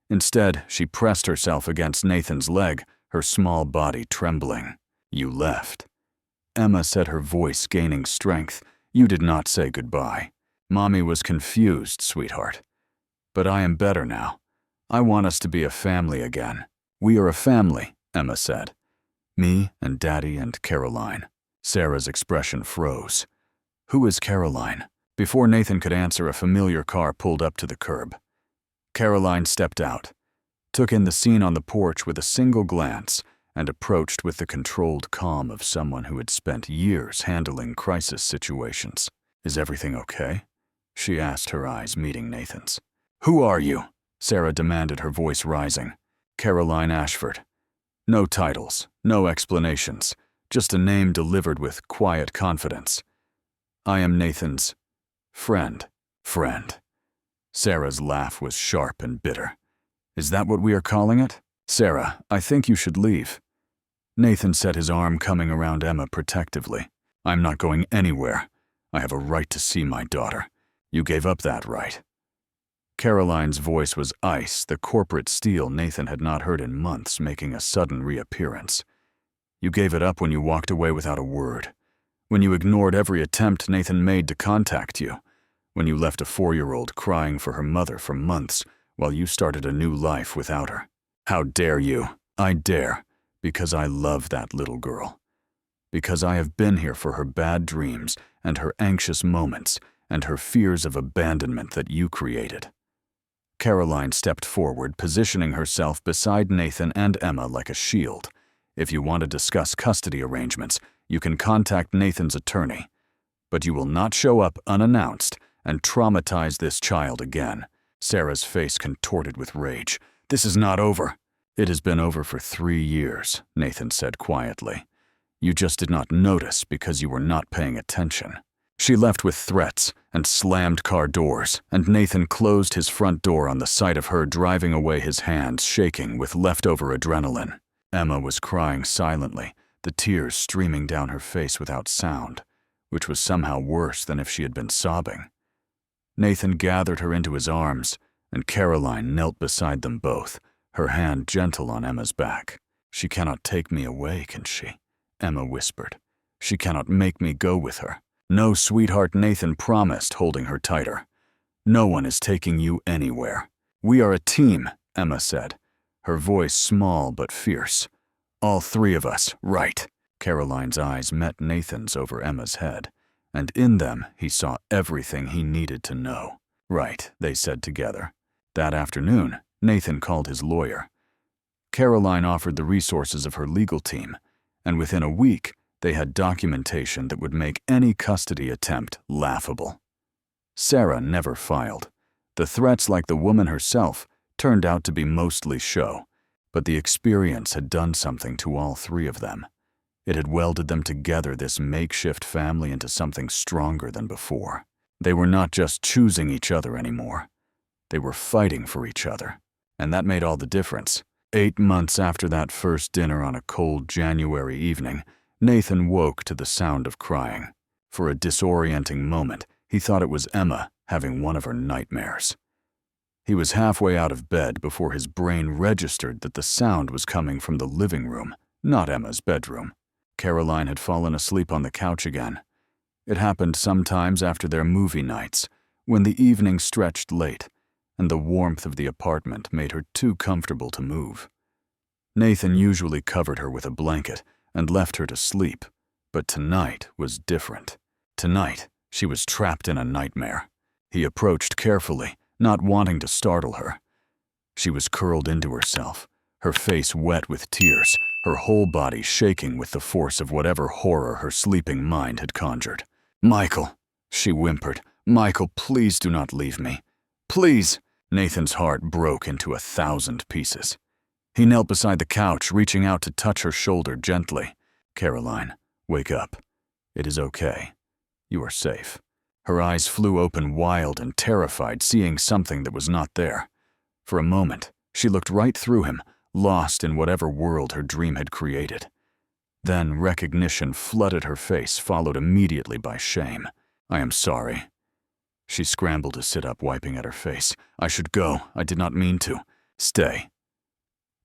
Instead, she pressed herself against Nathan's leg, her small body trembling. You left. Emma said, her voice gaining strength. You did not say goodbye. Mommy was confused, sweetheart. But I am better now. I want us to be a family again. We are a family, Emma said. Me and Daddy and Caroline. Sarah's expression froze. Who is Caroline? Before Nathan could answer, a familiar car pulled up to the curb. Caroline stepped out, took in the scene on the porch with a single glance, and approached with the controlled calm of someone who had spent years handling crisis situations. Is everything okay? She asked, her eyes meeting Nathan's. Who are you? Sarah demanded, her voice rising. Caroline Ashford. No titles, no explanations, just a name delivered with quiet confidence. I am Nathan's friend. Sarah's laugh was sharp and bitter. Is that what we are calling it? Sarah, I think you should leave. Nathan set his arm, coming around Emma protectively. I'm not going anywhere. I have a right to see my daughter. You gave up that right. Caroline's voice was ice, the corporate steel Nathan had not heard in months making a sudden reappearance. You gave it up when you walked away without a word. When you ignored every attempt Nathan made to contact you. When you left a 4-year-old crying for her mother for months while you started a new life without her. How dare you? I dare, because I love that little girl. Because I have been here for her bad dreams and her anxious moments and her fears of abandonment that you created. Caroline stepped forward, positioning herself beside Nathan and Emma like a shield. If you want to discuss custody arrangements, you can contact Nathan's attorney. But you will not show up unannounced and traumatize this child again. Sarah's face contorted with rage. This is not over. It has been over for 3 years, Nathan said quietly. You just did not notice because you were not paying attention. She left with threats and slammed car doors, and Nathan closed his front door on the sight of her driving away, his hands shaking with leftover adrenaline. Emma was crying silently, the tears streaming down her face without sound, which was somehow worse than if she had been sobbing. Nathan gathered her into his arms, and Caroline knelt beside them both, her hand gentle on Emma's back. She cannot take me away, can she? Emma whispered. She cannot make me go with her. No, sweetheart, Nathan promised, holding her tighter. No one is taking you anywhere. We are a team, Emma said, her voice small but fierce. All 3 of us, right? Caroline's eyes met Nathan's over Emma's head, and in them he saw everything he needed to know. Right, they said together. That afternoon, Nathan called his lawyer. Caroline offered the resources of her legal team, and within a week, they had documentation that would make any custody attempt laughable. Sarah never filed. The threats, like the woman herself, turned out to be mostly show, but the experience had done something to all 3 of them. It had welded them together, this makeshift family, into something stronger than before. They were not just choosing each other anymore. They were fighting for each other, and that made all the difference. 8 months after that first dinner on a cold January evening, Nathan woke to the sound of crying. For a disorienting moment, he thought it was Emma having one of her nightmares. He was halfway out of bed before his brain registered that the sound was coming from the living room, not Emma's bedroom. Caroline had fallen asleep on the couch again. It happened sometimes after their movie nights, when the evening stretched late, and the warmth of the apartment made her too comfortable to move. Nathan usually covered her with a blanket and left her to sleep, but tonight was different. Tonight, she was trapped in a nightmare. He approached carefully, not wanting to startle her. She was curled into herself, her face wet with tears, her whole body shaking with the force of whatever horror her sleeping mind had conjured. "Michael," she whimpered. "Michael, please do not leave me. Please." Nathan's heart broke into 1,000 pieces. He knelt beside the couch, reaching out to touch her shoulder gently. "Caroline, wake up. It is okay. You are safe." Her eyes flew open, wild and terrified, seeing something that was not there. For a moment, she looked right through him, lost in whatever world her dream had created. Then recognition flooded her face, followed immediately by shame. "I am sorry." She scrambled to sit up, wiping at her face. "I should go. I did not mean to." "Stay."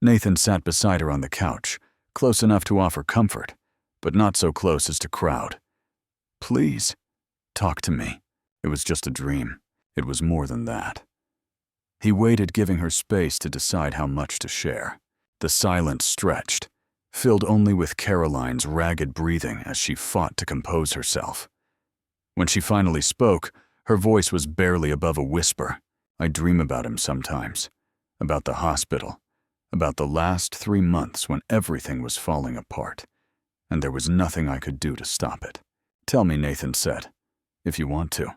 Nathan sat beside her on the couch, close enough to offer comfort, but not so close as to crowd. "Please, talk to me. It was just a dream. It was more than that." He waited, giving her space to decide how much to share. The silence stretched, filled only with Caroline's ragged breathing as she fought to compose herself. When she finally spoke, her voice was barely above a whisper. "I dream about him sometimes, about the hospital, about the last 3 months when everything was falling apart, and there was nothing I could do to stop it." "Tell me," Nathan said, "if you want to.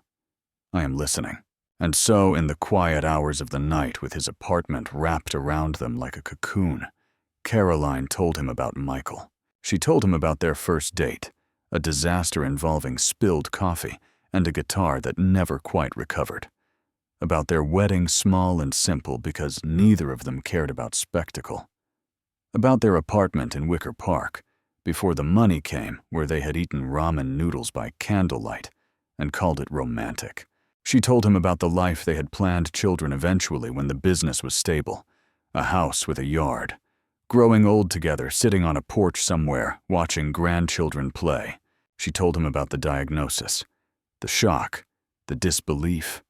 I am listening." And so, in the quiet hours of the night, with his apartment wrapped around them like a cocoon, Caroline told him about Michael. She told him about their first date, a disaster involving spilled coffee and a guitar that never quite recovered. About their wedding, small and simple because neither of them cared about spectacle. About their apartment in Wicker Park, before the money came, where they had eaten ramen noodles by candlelight and called it romantic. She told him about the life they had planned, children eventually when the business was stable, a house with a yard, growing old together, sitting on a porch somewhere, watching grandchildren play. She told him about the diagnosis, the shock, the disbelief,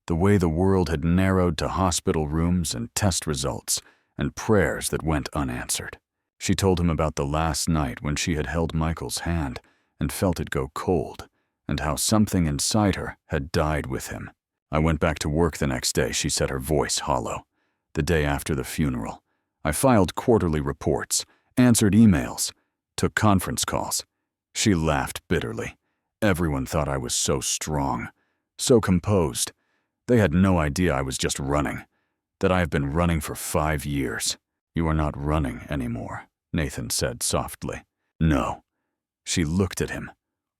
the way the world had narrowed to hospital rooms and test results and prayers that went unanswered. She told him about the last night when she had held Michael's hand and felt it go cold, and how something inside her had died with him. "I went back to work the next day," she said, her voice hollow. "The day after the funeral. I filed quarterly reports, answered emails, took conference calls." She laughed bitterly. "Everyone thought I was so strong, so composed. They had no idea I was just running, that I have been running for 5 years. "You are not running anymore," Nathan said softly. "No." She looked at him,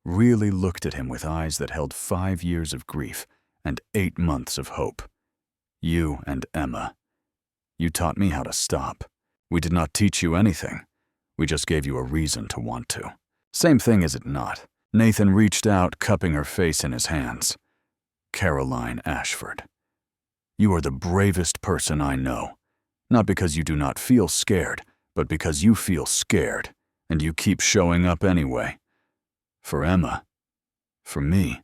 really looked at him with eyes that held 5 years of grief and 8 months of hope. "You and Emma. You taught me how to stop. We did not teach you anything. We just gave you a reason to want to." "Same thing, is it not?" Nathan reached out, cupping her face in his hands. "Caroline Ashford, you are the bravest person I know. Not because you do not feel scared, but because you feel scared, and you keep showing up anyway. For Emma, for me,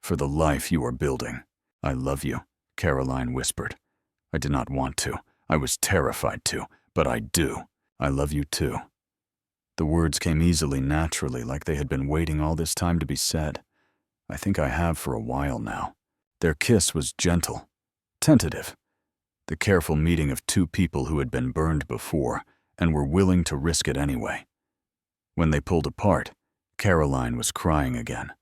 for the life you are building." "I love you," Caroline whispered. "I did not want to. I was terrified to, but I do. I love you too." The words came easily, naturally, like they had been waiting all this time to be said. I think I have for a while now. Their kiss was gentle, tentative, the careful meeting of 2 people who had been burned before and were willing to risk it anyway. When they pulled apart, Caroline was crying again.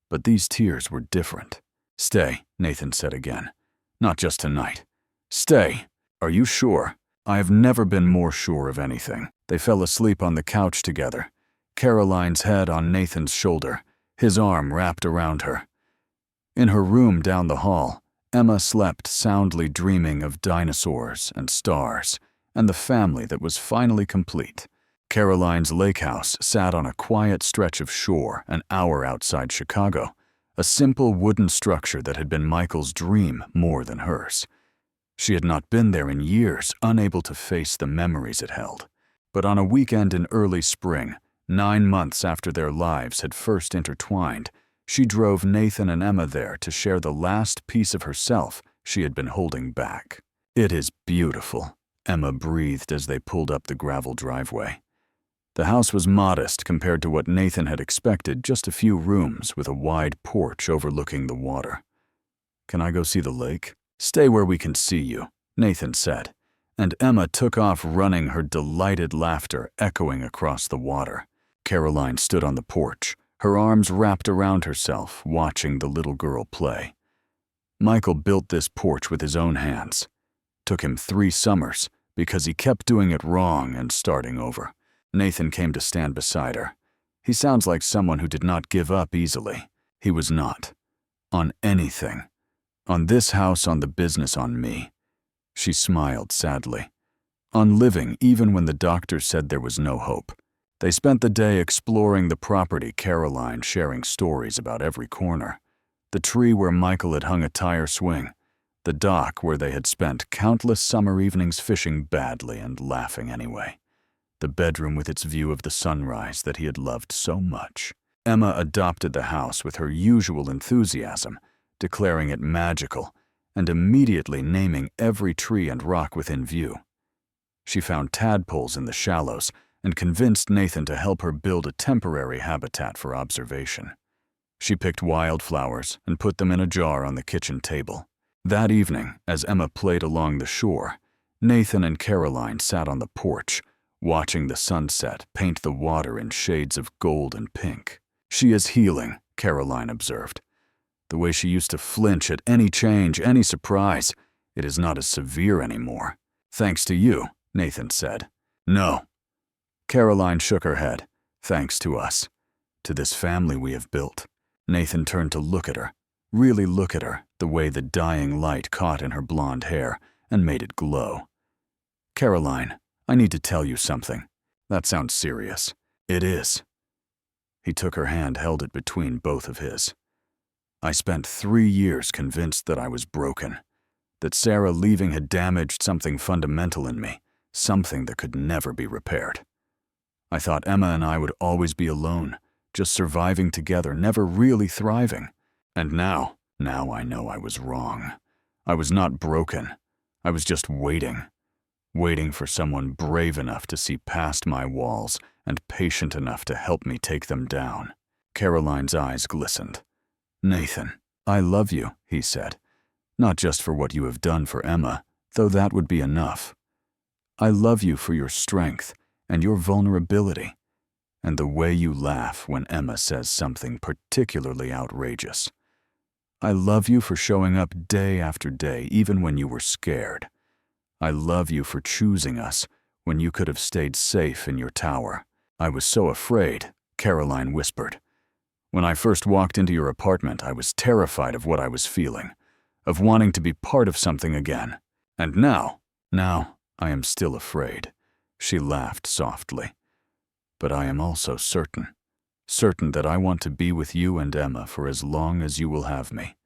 But these tears were different. "Stay," Nathan said again. "Not just tonight. Stay. Are you sure?" "I have never been more sure of anything." They fell asleep on the couch together, Caroline's head on Nathan's shoulder, his arm wrapped around her. In her room down the hall, Emma slept soundly, dreaming of dinosaurs and stars and the family that was finally complete. Caroline's lake house sat on a quiet stretch of shore an hour outside Chicago, a simple wooden structure that had been Michael's dream more than hers. She had not been there in years, unable to face the memories it held. But on a weekend in early spring, 9 months after their lives had first intertwined, she drove Nathan and Emma there to share the last piece of herself she had been holding back. "It is beautiful," Emma breathed as they pulled up the gravel driveway. The house was modest compared to what Nathan had expected, just a few rooms with a wide porch overlooking the water. "Can I go see the lake?" "Stay where we can see you," Nathan said, and Emma took off running, her delighted laughter echoing across the water. Caroline stood on the porch, her arms wrapped around herself, watching the little girl play. Michael built this porch with his own hands. Took him 3 summers because he kept doing it wrong and starting over. Nathan came to stand beside her. He sounds like someone who did not give up easily. He was not. On anything. On this house, on the business, on me. She smiled sadly. On living even when the doctor said there was no hope. They spent the day exploring the property, Caroline sharing stories about every corner. The tree where Michael had hung a tire swing. The dock where they had spent countless summer evenings fishing badly and laughing anyway. The bedroom with its view of the sunrise that he had loved so much. Emma adopted the house with her usual enthusiasm, declaring it magical, and immediately naming every tree and rock within view. She found tadpoles in the shallows and convinced Nathan to help her build a temporary habitat for observation. She picked wildflowers and put them in a jar on the kitchen table. That evening, as Emma played along the shore, Nathan and Caroline sat on the porch, watching the sunset paint the water in shades of gold and pink. "She is healing," Caroline observed. "The way she used to flinch at any change, any surprise, it is not as severe anymore." "Thanks to you," Nathan said. "No." Caroline shook her head. "Thanks to us. To this family we have built." Nathan turned to look at her, really look at her, the way the dying light caught in her blonde hair and made it glow. "Caroline, I need to tell you something." "That sounds serious." "It is." He took her hand, held it between both of his. "I spent 3 years convinced that I was broken, that Sarah leaving had damaged something fundamental in me, something that could never be repaired. I thought Emma and I would always be alone, just surviving together, never really thriving. And now I know I was wrong. I was not broken. I was just waiting for someone brave enough to see past my walls and patient enough to help me take them down." Caroline's eyes glistened. "Nathan, I love you," he said. "Not just for what you have done for Emma, though that would be enough. I love you for your strength and your vulnerability, and the way you laugh when Emma says something particularly outrageous. I love you for showing up day after day, even when you were scared. I love you for choosing us when you could have stayed safe in your tower." "I was so afraid," Caroline whispered. "When I first walked into your apartment, I was terrified of what I was feeling, of wanting to be part of something again. And now I am still afraid." She laughed softly. "But I am also certain that I want to be with you and Emma for as long as you will have me.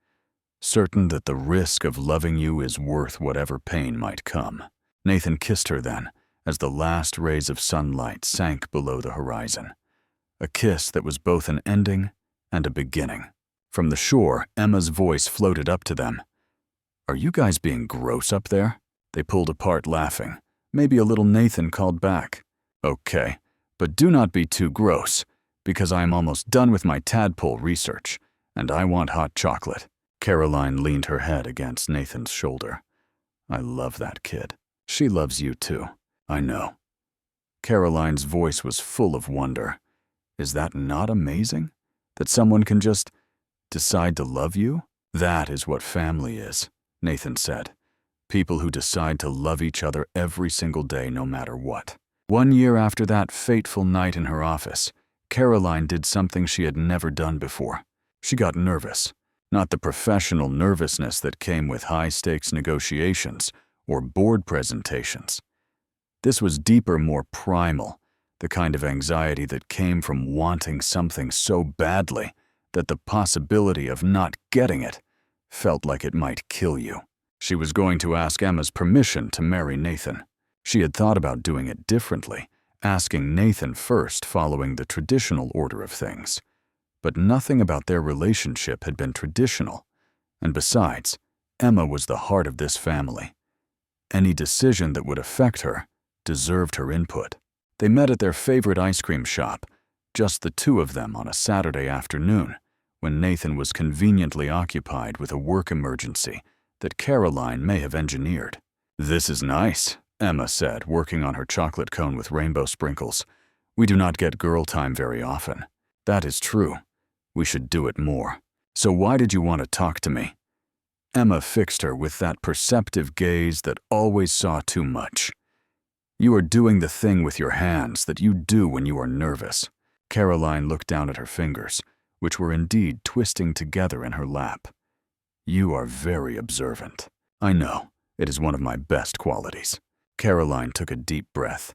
Certain that the risk of loving you is worth whatever pain might come." Nathan kissed her then, as the last rays of sunlight sank below the horizon. A kiss that was both an ending and a beginning. From the shore, Emma's voice floated up to them. "Are you guys being gross up there?" They pulled apart laughing. Maybe a little Nathan called back. "Okay, but do not be too gross, because I am almost done with my tadpole research, and I want hot chocolate." Caroline leaned her head against Nathan's shoulder. "I love that kid. She loves you too. I know." Caroline's voice was full of wonder. "Is that not amazing? That someone can just decide to love you? That is what family is," Nathan said. "People who decide to love each other every single day, no matter what." 1 year after that fateful night in her office, Caroline did something she had never done before. She got nervous. Not the professional nervousness that came with high-stakes negotiations or board presentations. This was deeper, more primal, the kind of anxiety that came from wanting something so badly that the possibility of not getting it felt like it might kill you. She was going to ask Emma's permission to marry Nathan. She had thought about doing it differently, asking Nathan first following the traditional order of things. But nothing about their relationship had been traditional, and besides, Emma was the heart of this family. Any decision that would affect her deserved her input. They met at their favorite ice cream shop, just the two of them on a Saturday afternoon, when Nathan was conveniently occupied with a work emergency that Caroline may have engineered. "This is nice," Emma said, working on her chocolate cone with rainbow sprinkles. "We do not get girl time very often." "That is true. We should do it more. So why did you want to talk to me?" Emma fixed her with that perceptive gaze that always saw too much. "You are doing the thing with your hands that you do when you are nervous." Caroline looked down at her fingers, which were indeed twisting together in her lap. "You are very observant." "I know. It is one of my best qualities." Caroline took a deep breath.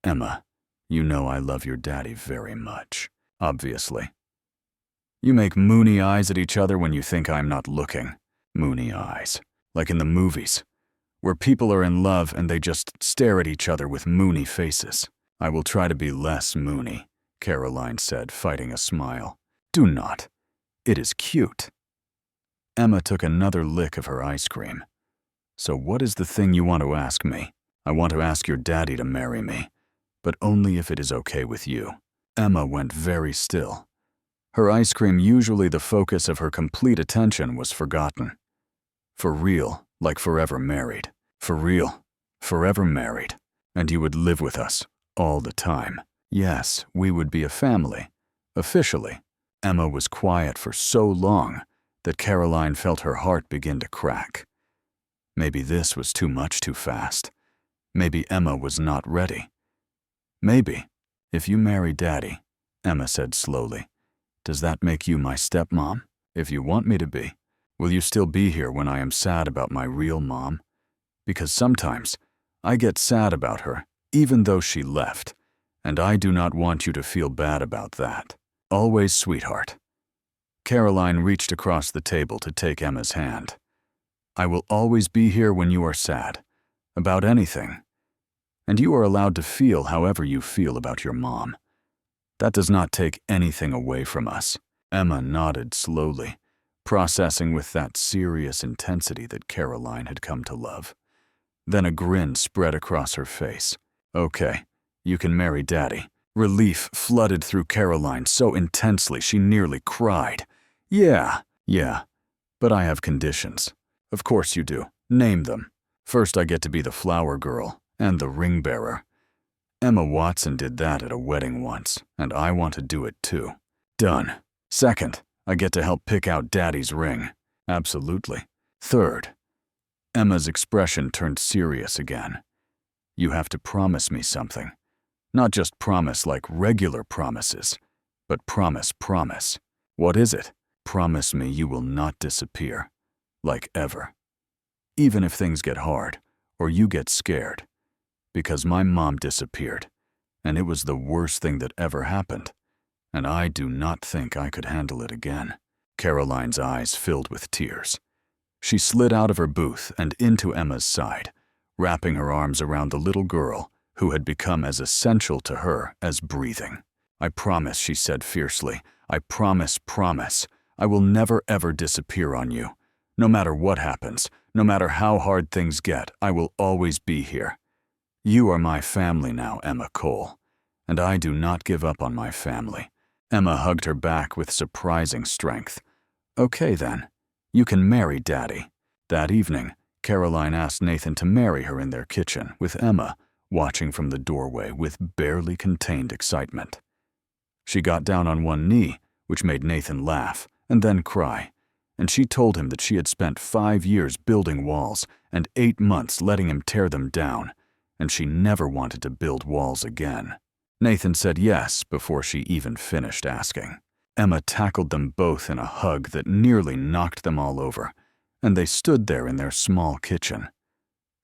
"Emma, you know I love your daddy very much, obviously." "You make moony eyes at each other when you think I'm not looking." "Moony eyes. Like in the movies, where people are in love and they just stare at each other with moony faces." "I will try to be less moony," Caroline said, fighting a smile. "Do not. It is cute." Emma took another lick of her ice cream. "So what is the thing you want to ask me?" "I want to ask your daddy to marry me, but only if it is okay with you." Emma went very still. Her ice cream, usually the focus of her complete attention, was forgotten. "For real, like forever married." "For real, forever married. And you would live with us, all the time." "Yes, we would be a family, officially." Emma was quiet for so long that Caroline felt her heart begin to crack. Maybe this was too much too fast. Maybe Emma was not ready. "Maybe, if you marry Daddy," Emma said slowly, "does that make you my stepmom? If you want me to be, will you still be here when I am sad about my real mom? Because sometimes I get sad about her, even though she left, and I do not want you to feel bad about that. Always, sweetheart." Caroline reached across the table to take Emma's hand. "I will always be here when you are sad, about anything. And you are allowed to feel however you feel about your mom. That does not take anything away from us." Emma nodded slowly, processing with that serious intensity that Caroline had come to love. Then a grin spread across her face. "Okay, you can marry Daddy." Relief flooded through Caroline so intensely she nearly cried. Yeah, but I have conditions." "Of course you do. Name them." "First, I get to be the flower girl and the ring bearer. Emma Watson did that at a wedding once, and I want to do it too." "Done." "Second, I get to help pick out Daddy's ring." "Absolutely." "Third," Emma's expression turned serious again, "you have to promise me something. Not just promise like regular promises, but promise. "What is it?" "Promise me you will not disappear. Like ever. Even if things get hard, or you get scared. Because my mom disappeared, and it was the worst thing that ever happened, and I do not think I could handle it again." Caroline's eyes filled with tears. She slid out of her booth and into Emma's side, wrapping her arms around the little girl who had become as essential to her as breathing. "I promise," she said fiercely. "I promise. I will never ever disappear on you. No matter what happens, no matter how hard things get, I will always be here. You are my family now, Emma Cole, and I do not give up on my family." Emma hugged her back with surprising strength. "Okay then, you can marry Daddy." That evening, Caroline asked Nathan to marry her in their kitchen, with Emma watching from the doorway with barely contained excitement. She got down on one knee, which made Nathan laugh and then cry, and she told him that she had spent 5 years building walls and 8 months letting him tear them down, and she never wanted to build walls again. Nathan said yes before she even finished asking. Emma tackled them both in a hug that nearly knocked them all over, and they stood there in their small kitchen.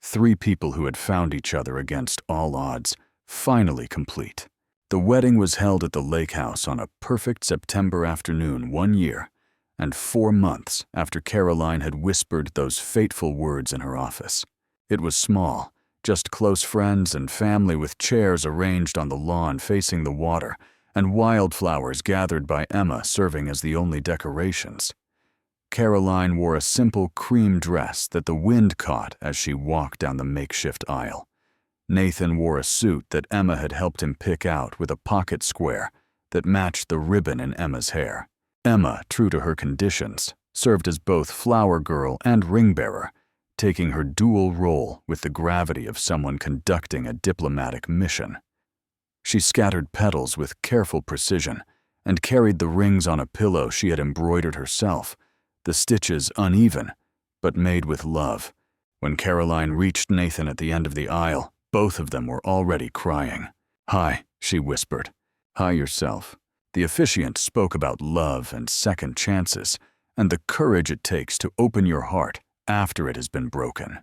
3 people who had found each other against all odds, finally complete. The wedding was held at the lake house on a perfect September afternoon 1 year, and 4 months after Caroline had whispered those fateful words in her office. It was small, Just close friends and family with chairs arranged on the lawn facing the water, and wildflowers gathered by Emma serving as the only decorations. Caroline wore a simple cream dress that the wind caught as she walked down the makeshift aisle. Nathan wore a suit that Emma had helped him pick out with a pocket square that matched the ribbon in Emma's hair. Emma, true to her conditions, served as both flower girl and ring bearer, taking her dual role with the gravity of someone conducting a diplomatic mission. She scattered petals with careful precision and carried the rings on a pillow she had embroidered herself, the stitches uneven, but made with love. When Caroline reached Nathan at the end of the aisle, both of them were already crying. "Hi," she whispered. "Hi yourself." The officiant spoke about love and second chances, and the courage it takes to open your heart after it has been broken.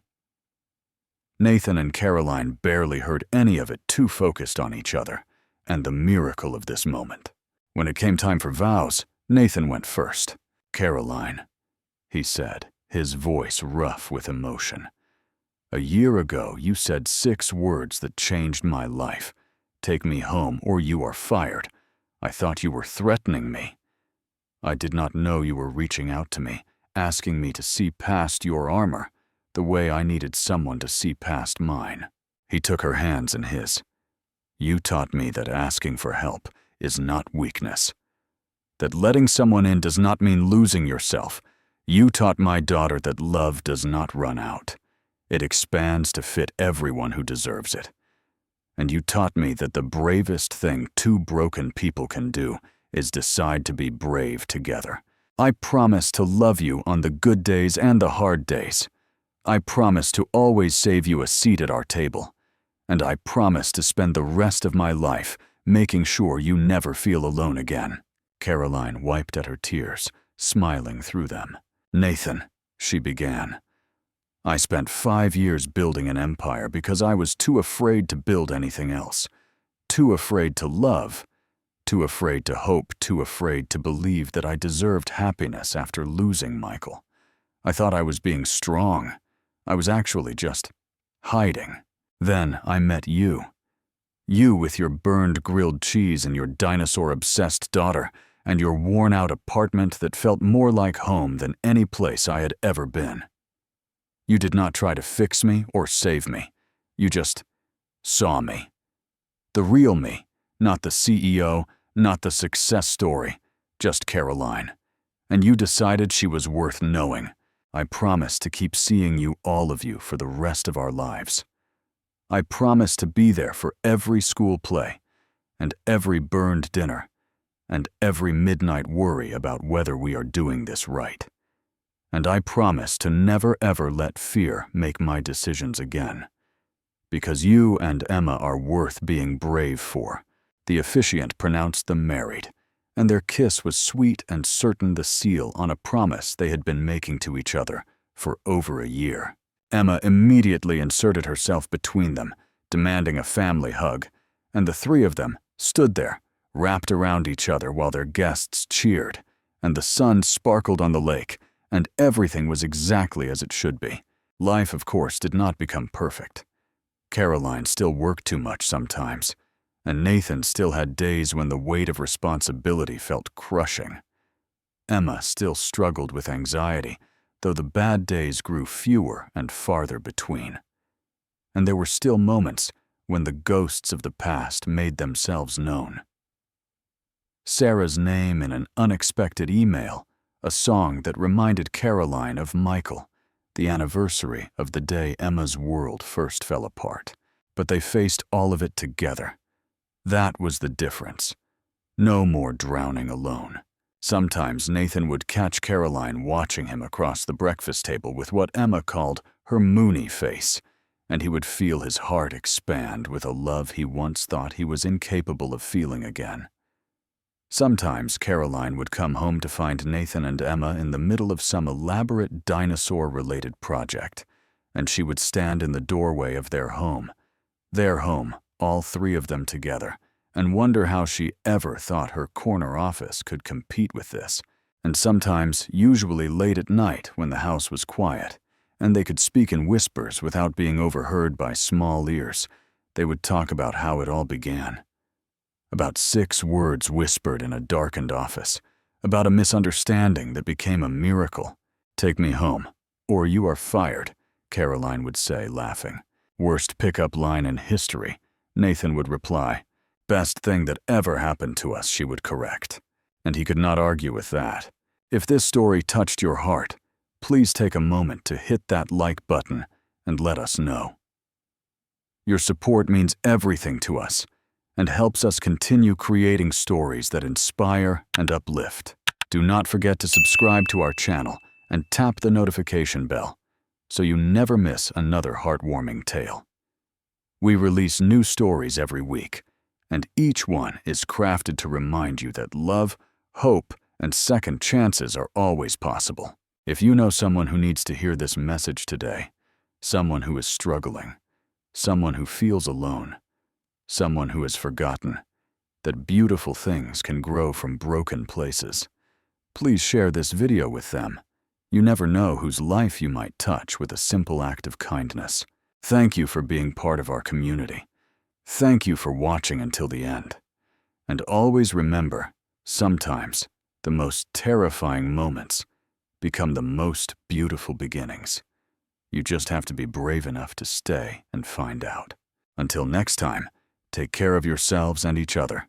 Nathan and Caroline barely heard any of it, too focused on each other, and the miracle of this moment. When it came time for vows, Nathan went first. "Caroline," he said, his voice rough with emotion. "A year ago, you said 6 words that changed my life. Take me home or you are fired. I thought you were threatening me. I did not know you were reaching out to me, asking me to see past your armor, the way I needed someone to see past mine." He took her hands in his. "You taught me that asking for help is not weakness. That letting someone in does not mean losing yourself. You taught my daughter that love does not run out. It expands to fit everyone who deserves it. And you taught me that the bravest thing 2 broken people can do is decide to be brave together. I promise to love you on the good days and the hard days. I promise to always save you a seat at our table. And I promise to spend the rest of my life making sure you never feel alone again." Caroline wiped at her tears, smiling through them. "Nathan," she began, "I spent 5 years building an empire because I was too afraid to build anything else. Too afraid to love. Too afraid to hope, too afraid to believe that I deserved happiness after losing Michael. I thought I was being strong. I was actually just hiding. Then I met you. You with your burned grilled cheese and your dinosaur-obsessed daughter and your worn-out apartment that felt more like home than any place I had ever been. You did not try to fix me or save me. You just saw me. The real me, not the CEO, not the success story, just Caroline. And you decided she was worth knowing. I promise to keep seeing you, all of you, for the rest of our lives. I promise to be there for every school play, and every burned dinner, and every midnight worry about whether we are doing this right. And I promise to never ever let fear make my decisions again. Because you and Emma are worth being brave for." The officiant pronounced them married, and their kiss was sweet and certain, the seal on a promise they had been making to each other for over a year. Emma immediately inserted herself between them, demanding a family hug, and the 3 of them stood there, wrapped around each other while their guests cheered, and the sun sparkled on the lake, and everything was exactly as it should be. Life, of course, did not become perfect. Caroline still worked too much sometimes, and Nathan still had days when the weight of responsibility felt crushing. Emma still struggled with anxiety, though the bad days grew fewer and farther between. And there were still moments when the ghosts of the past made themselves known. Sarah's name in an unexpected email, a song that reminded Caroline of Michael, the anniversary of the day Emma's world first fell apart. But they faced all of it together. That was the difference. No more drowning alone. Sometimes Nathan would catch Caroline watching him across the breakfast table with what Emma called her moony face, and he would feel his heart expand with a love he once thought he was incapable of feeling again. Sometimes Caroline would come home to find Nathan and Emma in the middle of some elaborate dinosaur-related project, and she would stand in the doorway of their home, all 3 of them together, and wonder how she ever thought her corner office could compete with this. And sometimes, usually late at night when the house was quiet, and they could speak in whispers without being overheard by small ears. They would talk about how it all began. About 6 words whispered in a darkened office. About a misunderstanding that became a miracle. "Take me home, or you are fired," Caroline would say, laughing. "Worst pickup line in history," Nathan would reply. "Best thing that ever happened to us," she would correct. And he could not argue with that. If this story touched your heart, please take a moment to hit that like button and let us know. Your support means everything to us and helps us continue creating stories that inspire and uplift. Do not forget to subscribe to our channel and tap the notification bell so you never miss another heartwarming tale. We release new stories every week, and each one is crafted to remind you that love, hope, and second chances are always possible. If you know someone who needs to hear this message today, someone who is struggling, someone who feels alone, someone who has forgotten that beautiful things can grow from broken places, please share this video with them. You never know whose life you might touch with a simple act of kindness. Thank you for being part of our community. Thank you for watching until the end. And always remember, sometimes the most terrifying moments become the most beautiful beginnings. You just have to be brave enough to stay and find out. Until next time, take care of yourselves and each other.